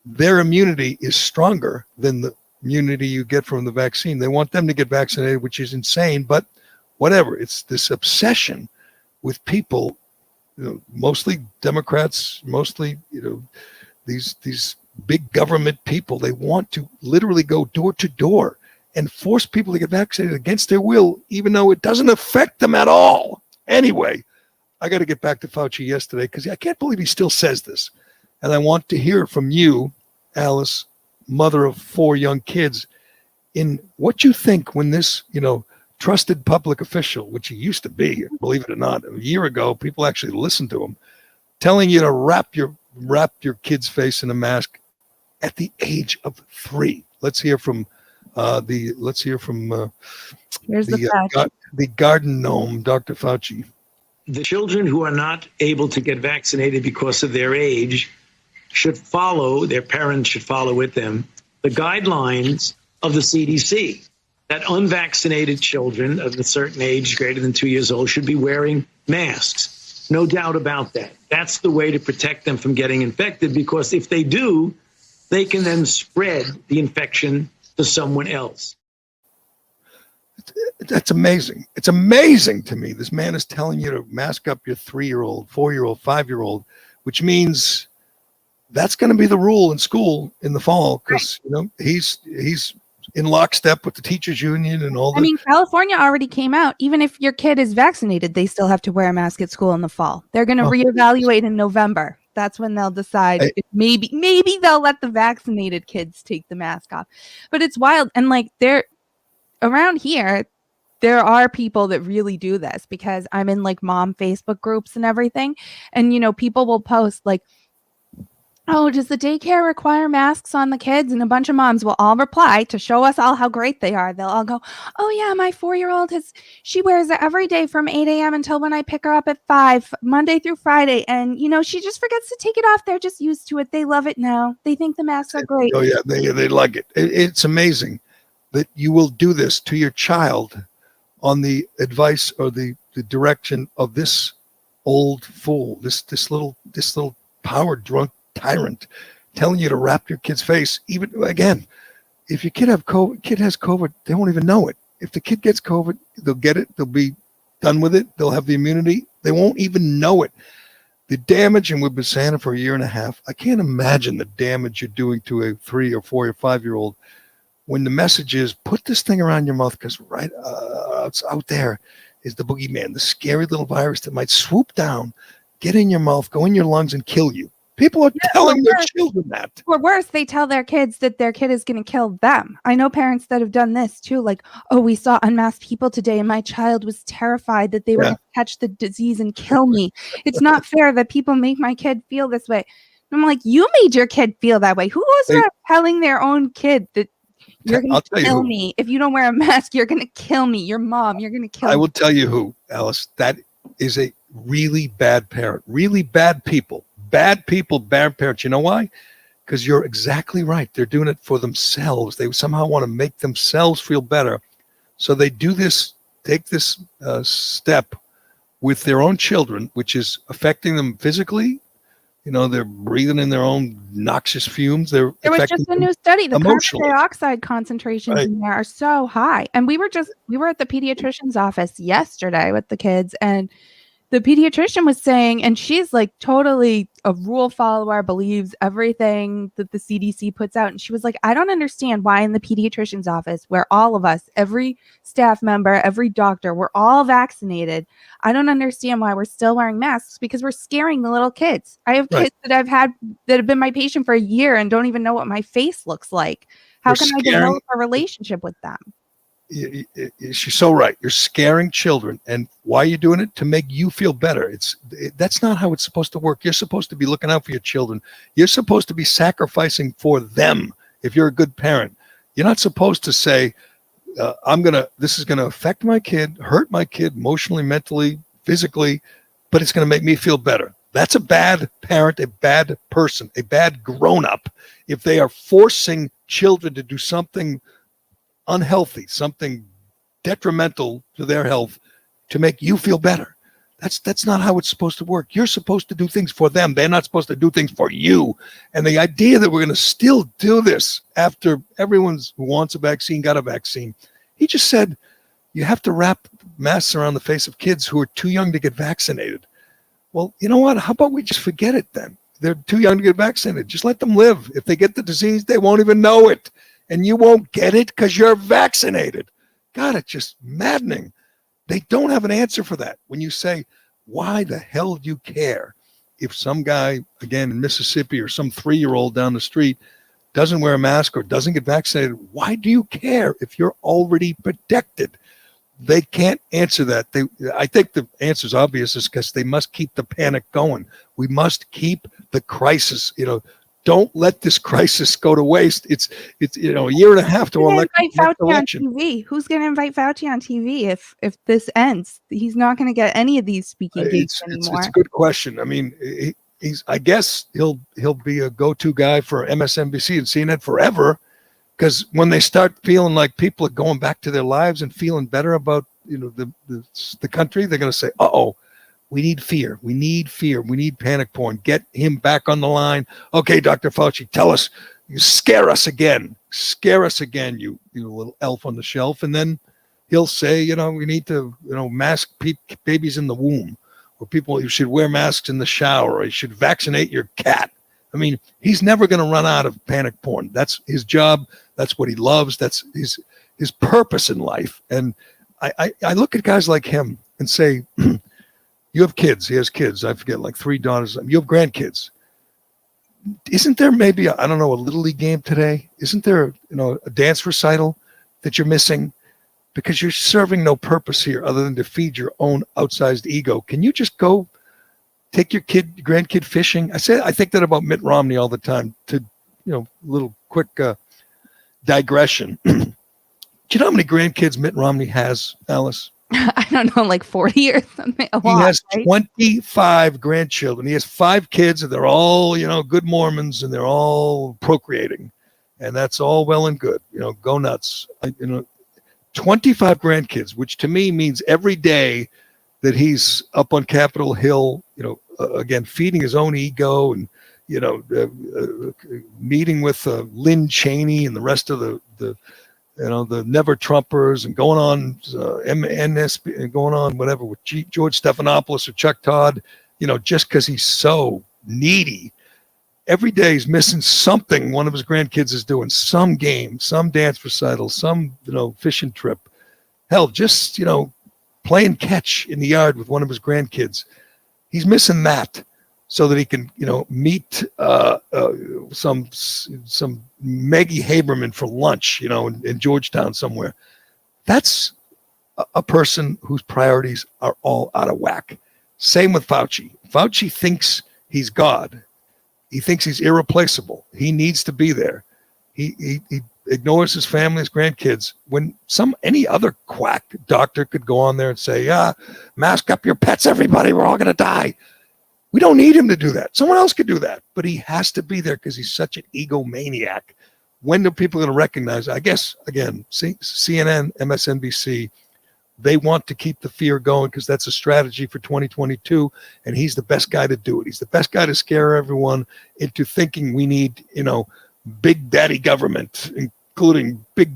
their immunity is stronger than the immunity you get from the vaccine. They want them to get vaccinated, which is insane, but whatever. It's this obsession with people, mostly Democrats, mostly, these big government people. They want to literally go door to door and force people to get vaccinated against their will, even though it doesn't affect them at all. Anyway, I got to get back to Fauci yesterday because I can't believe he still says this. And I want to hear from you, Alice, mother of 4 young kids, in what you think when this, trusted public official, which he used to be, believe it or not, a year ago, people actually listened to him, telling you to wrap your kid's face in a mask at the age of 3. Let's hear from the garden gnome, Dr. Fauci. The children who are not able to get vaccinated because of their age should follow, their parents should follow with them, the guidelines of the CDC, that unvaccinated children of a certain age, greater than 2 years old, should be wearing masks. No doubt about that. That's the way to protect them from getting infected, because if they do, they can then spread the infection to someone else. That's amazing. It's amazing to me. This man is telling you to mask up your 3-year-old, 4-year-old, 5-year-old, which means that's going to be the rule in school in the fall, because he's in lockstep with the teachers union and all that. I mean, California already came out. Even if your kid is vaccinated, they still have to wear a mask at school in the fall. They're going to reevaluate in November. That's when they'll decide if maybe they'll let the vaccinated kids take the mask off. But it's wild. And they're around here, there are people that really do this, because I'm in mom Facebook groups and everything. And, people will post oh, does the daycare require masks on the kids? And a bunch of moms will all reply to show us all how great they are. They'll all go, oh yeah, my 4-year-old she wears it every day from 8 a.m. until when I pick her up at 5, Monday through Friday. And, she just forgets to take it off. They're just used to it. They love it now. They think the masks are great. Oh yeah, they like it. It's amazing. that you will do this to your child on the advice or the direction of this old fool, this little power drunk tyrant telling you to wrap your kid's face. Even again, if your kid has COVID, they won't even know it. If the kid gets COVID, they'll get it. They'll be done with it. They'll have the immunity. They won't even know it. The damage, and we've been saying it for a year and a half. I can't imagine the damage you're doing to a 3 or 4 or 5-year-old when the message is put this thing around your mouth, because it's out there is the boogeyman, the scary little virus that might swoop down, get in your mouth, go in your lungs, and kill you. People are telling their children that. Or worse, they tell their kids that their kid is going to kill them. I know parents that have done this too. Like, oh, we saw unmasked people today and my child was terrified that they were going to catch the disease and kill me. It's not fair that people make my kid feel this way. And I'm like, you made your kid feel that way. Who was telling their own kid that you're going to kill me? If you don't wear a mask, you're going to kill me. Your mom, you're going to kill me. I will tell you who, Alice. That is a really bad parent. Really bad people. Bad people, bad parents. You know why? Because you're exactly right. They're doing it for themselves. They somehow want to make themselves feel better. So they do this, take this step with their own children, which is affecting them physically. You know, they're breathing in their own noxious fumes. There was just a new study. The carbon dioxide concentrations in there are so high. And we were at the pediatrician's office yesterday with the kids, and the pediatrician was saying, and she's like totally a rule follower, believes everything that the CDC puts out. And she was like, I don't understand why in the pediatrician's office, where all of us, every staff member, every doctor, we're all vaccinated. I don't understand why we're still wearing masks, because we're scaring the little kids. I have kids that I've had that have been my patient for a year and don't even know what my face looks like. How can I develop a relationship with them? She's so right. You're scaring children. And why are you doing it? To make you feel better. That's not how it's supposed to work. You're supposed to be looking out for your children. You're supposed to be sacrificing for them. If you're a good parent, you're not supposed to say, this is going to affect my kid, hurt my kid emotionally, mentally, physically, but it's going to make me feel better. That's a bad parent, a bad person, a bad grown-up. If they are forcing children to do something unhealthy, something detrimental to their health to make you feel better. That's not how it's supposed to work. You're supposed to do things for them. They're not supposed to do things for you. And the idea that we're going to still do this after everyone who wants a vaccine got a vaccine. He just said you have to wrap masks around the face of kids who are too young to get vaccinated. Well, you know what? How about we just forget it then? They're too young to get vaccinated. Just let them live. If they get the disease, they won't even know it. And you won't get it because you're vaccinated. God, it's just maddening. They don't have an answer for that. When you say, why the hell do you care if some guy, again, in Mississippi or some 3-year-old down the street doesn't wear a mask or doesn't get vaccinated? Why do you care if you're already protected? They can't answer that. I think the answer is obvious, is because they must keep the panic going. We must keep the crisis, don't let this crisis go to waste. It's a year and a half to election. Who's going to invite Fauci on TV if this ends? He's not going to get any of these speaking gigs anymore. It's a good question. I mean, I guess he'll be a go-to guy for MSNBC and CNN forever, because when they start feeling like people are going back to their lives and feeling better about the country, they're going to say, uh-oh. We need fear. We need fear. We need panic porn. Get him back on the line. Okay, Dr. Fauci, tell us. You scare us again. Scare us again, you little elf on the shelf. And then he'll say, we need to, mask babies in the womb, or you should wear masks in the shower, or you should vaccinate your cat. I mean, he's never going to run out of panic porn. That's his job. That's what he loves. That's his purpose in life. And I look at guys like him and say, you have kids. He has kids. I forget, like 3 daughters. You have grandkids. Isn't there maybe, a Little League game today? Isn't there, a dance recital that you're missing? Because you're serving no purpose here other than to feed your own outsized ego. Can you just go take your grandkid fishing? I think that about Mitt Romney all the time. To, little quick digression. Do you know how many grandkids Mitt Romney has, Alice? I don't know, like 40 or something. He has 25 grandchildren. He has 5 kids, and they're all, good Mormons, and they're all procreating. and that's all well and good. Go nuts. 25 grandkids, which to me means every day that he's up on Capitol Hill, again, feeding his own ego and, meeting with Lynn Cheney and the rest of the never Trumpers and going on MNSP and going on whatever with George Stephanopoulos or Chuck Todd, just because he's so needy. Every day he's missing something. One of his grandkids is doing some game, some dance recital, some, fishing trip. Hell, just, playing catch in the yard with one of his grandkids. He's missing that so that he can, meet some Maggie Haberman for lunch, in Georgetown somewhere. That's a person whose priorities are all out of whack. Same with Fauci. Fauci thinks he's God. He thinks he's irreplaceable. He needs to be there. He ignores his family, his grandkids, when any other quack doctor could go on there and say, mask up your pets, everybody, we're all going to die. We don't need him to do that. Someone else could do that. But he has to be there because he's such an egomaniac. When are people going to recognize? I guess, again, CNN, MSNBC, they want to keep the fear going because that's a strategy for 2022, and he's the best guy to do it. He's the best guy to scare everyone into thinking we need, big daddy government, including big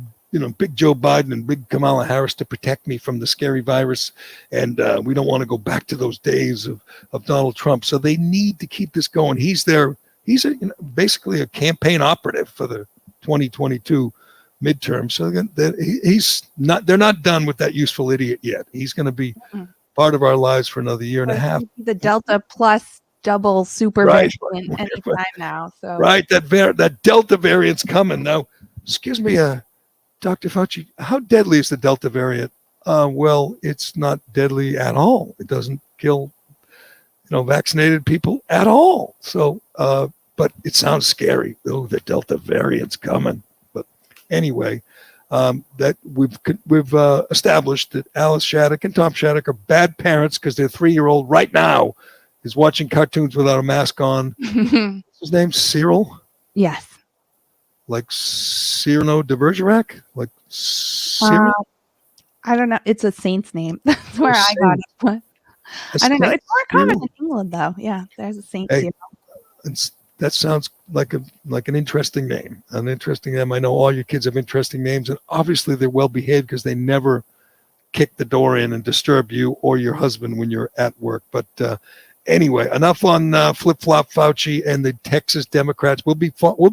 Joe Biden and big Kamala Harris to protect me from the scary virus. And we don't want to go back to those days of Donald Trump. So they need to keep this going. He's basically a campaign operative for the 2022 midterm. So they're not done with that useful idiot yet. He's going to be part of our lives for another year and a half. The Delta plus double super variant anytime now. So right, that Delta variant's coming now. Excuse me, Dr. Fauci, how deadly is the Delta variant? Well, it's not deadly at all. It doesn't kill, vaccinated people at all. So, but it sounds scary. Oh, the Delta variant's coming. But anyway, that we've established that Alice Shattuck and Tom Shattuck are bad parents because their 3-year-old right now is watching cartoons without a mask on. His name's Cyril? Yes. Like Cyrano de Bergerac? Like Cyril? I don't know. It's a saint's name. That's where I got it. I don't know. It's more common in England, though. Yeah, there's a saint. Hey, that sounds like an interesting name. An interesting name. I know all your kids have interesting names, and obviously they're well behaved because they never kick the door in and disturb you or your husband when you're at work. But anyway, enough on flip-flop Fauci and the Texas Democrats. We'll be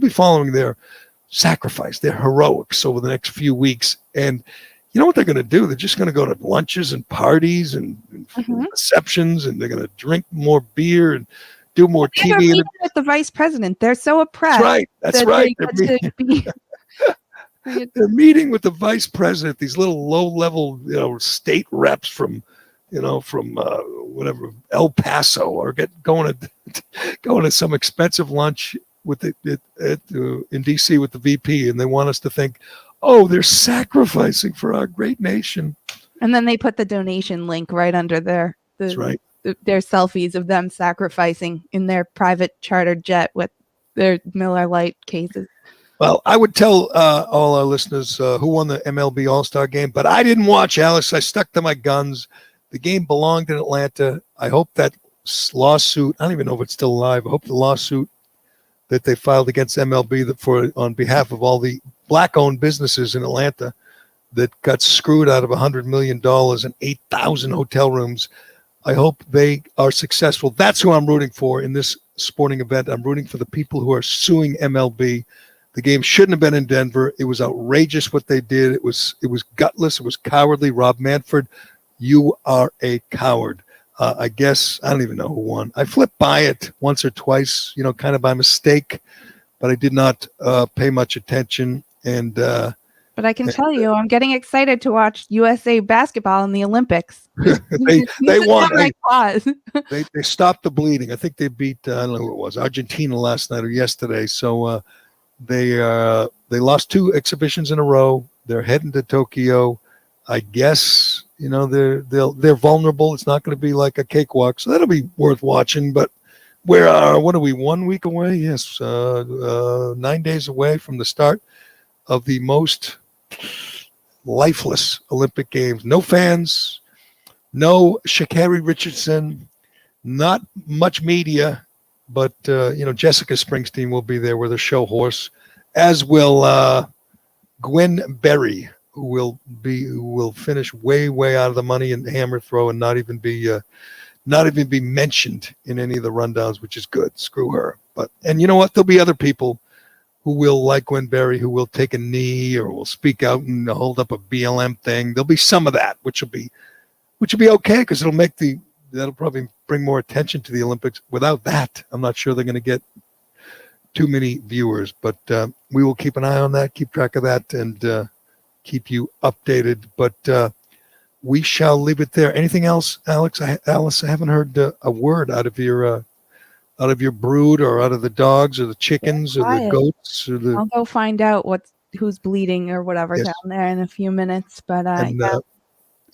following their sacrifice, their heroics over the next few weeks. And you know what they're going to do? They're just going to go to lunches and parties and receptions, and they're going to drink more beer and do more TV. With the vice president, they're so oppressed. That's right. They're meeting with the vice president. These little low-level, state reps from whatever El Paso, or going to some expensive lunch with in DC with the VP, and they want us to think, oh, they're sacrificing for our great nation. And then they put the donation link right under their selfies of them sacrificing in their private charter jet with their Miller Lite cases. Well, I would tell all our listeners who won the MLB All-Star game, but I didn't watch, Alice. I stuck to my guns. The game belonged in Atlanta. I hope that lawsuit, I don't even know if it's still alive. I hope the lawsuit that they filed against MLB on behalf of all the black-owned businesses in Atlanta that got screwed out of $100 million and 8,000 hotel rooms. I hope they are successful. That's who I'm rooting for in this sporting event. I'm rooting for the people who are suing MLB. The game shouldn't have been in Denver. It was outrageous what they did. It was gutless. It was cowardly. Rob Manfred, you are a coward. I guess I don't even know who won. I flipped by it once or twice, kind of by mistake, but I did not pay much attention. And but I can tell you, I'm getting excited to watch USA basketball in the Olympics. they won. They stopped the bleeding. I think they beat I don't know who it was, Argentina last night or yesterday. So they lost 2 exhibitions in a row. They're heading to Tokyo. I guess they're vulnerable. It's not going to be like a cakewalk, so that'll be worth watching. But We're what are we, 1 week away? Yes, 9 days away from the start of the most lifeless Olympic Games. No fans, no Sha'Carri Richardson, not much media, but Jessica Springsteen will be there with a show horse, as will Gwen Berry, who will finish way out of the money in hammer throw and not even be mentioned in any of the rundowns, which is good. Screw her. And you know what? There'll be other people who will, like Gwen Berry, who will take a knee or will speak out and hold up a BLM thing. There'll be some of that, which will be okay, because that'll probably bring more attention to the Olympics. Without that, I'm not sure they're going to get too many viewers, but we will keep an eye on that, keep track of that, and keep you updated. But we shall leave it there. Anything else, Alice? I haven't heard a word out of your brood, or out of the dogs, or the chickens, or the goats, or the. I'll go find out who's bleeding or whatever down there in a few minutes. But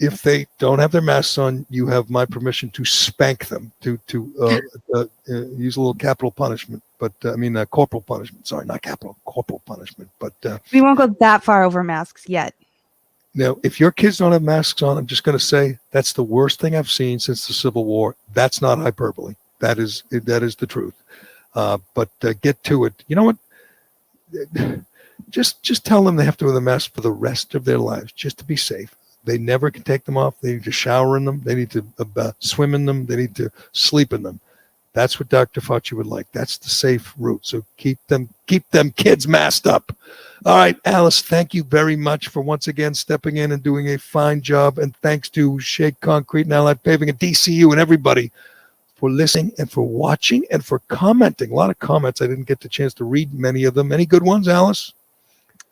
if they don't have their masks on, you have my permission to spank them, to use a little capital punishment. But corporal punishment. Sorry, not capital, corporal punishment. But we won't go that far over masks yet. Now, if your kids don't have masks on, I'm just going to say that's the worst thing I've seen since the Civil War. That's not hyperbole. That is the truth. But get to it. You know what? Just tell them they have to wear the mask for the rest of their lives, just to be safe. They never can take them off. They need to shower in them. They need to swim in them. They need to sleep in them. That's what Dr. Fauci would like. That's the safe route. So keep them kids masked up. All right, Alice, thank you very much for once again stepping in and doing a fine job. And thanks to Shea Concrete and Allied Paving and DCU and everybody for listening and for watching and for commenting. A lot of comments. I didn't get the chance to read many of them. Any good ones, Alice?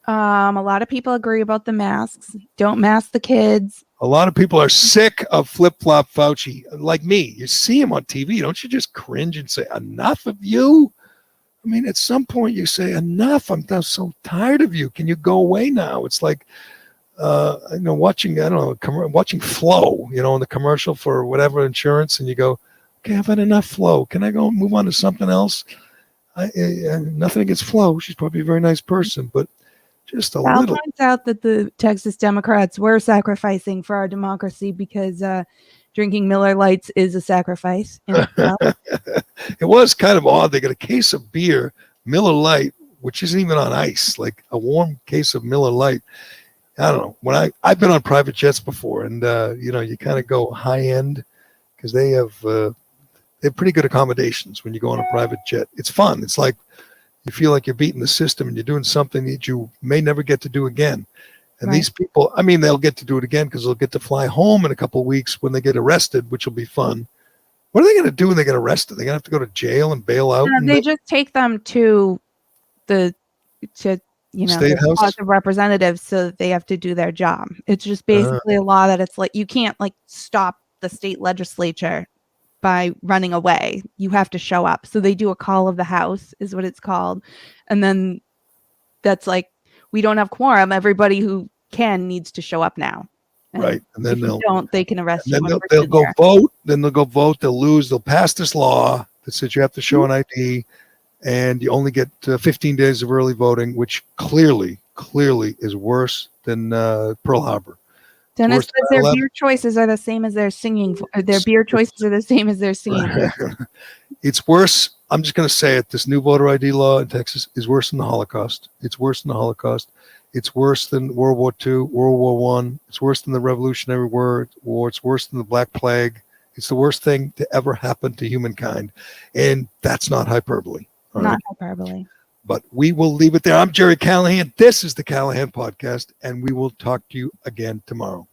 A lot of people agree about the masks. Don't mask the kids. A lot of people are sick of flip-flop Fauci, like me. You see him on TV. Don't you just cringe and say, enough of you? I mean, at some point you say, enough. I'm so tired of you. Can you go away now? It's like, watching Flo, in the commercial for whatever insurance, and you go, okay, I've had enough Flo. Can I go move on to something else? Nothing against Flo. She's probably a very nice person, but just a little. Points out that the Texas Democrats were sacrificing for our democracy because drinking Miller Lights is a sacrifice in itself. It was kind of odd. They got a case of beer, Miller Lite, which isn't even on ice, like a warm case of Miller Lite. I don't know. When I've been on private jets before, and you kind of go high end because they have pretty good accommodations when you go on a private jet. It's fun. It's like you feel like you're beating the system and you're doing something that you may never get to do again. And These people, they'll get to do it again because they'll get to fly home in a couple of weeks when they get arrested, which will be fun. What are they going to do when they get arrested? They're going to have to go to jail and bail out? They just take them to the State House? House of Representatives, so they have to do their job. It's just basically a law that it's like you can't stop the state legislature by running away. You have to show up. So they do a call of the House is what it's called. And then that's like, we don't have quorum. Everybody who needs to show up now. And right. And then they can arrest you. Then they'll go vote. Then they'll go vote. They'll lose. They'll pass this law that says you have to show an ID and you only get 15 days of early voting, which clearly is worse than Pearl Harbor. Dennis says their beer choices are the same as their singing. Their beer choices are the same as their singing. It's worse. I'm just going to say it. This new voter ID law in Texas is worse than the Holocaust. It's worse than the Holocaust. It's worse than World War II, World War I. It's worse than the Revolutionary War. It's worse than the Black Plague. It's the worst thing to ever happen to humankind. And that's not hyperbole. Not hyperbole. But we will leave it there. I'm Gerry Callahan. This is the Callahan Podcast, and we will talk to you again tomorrow.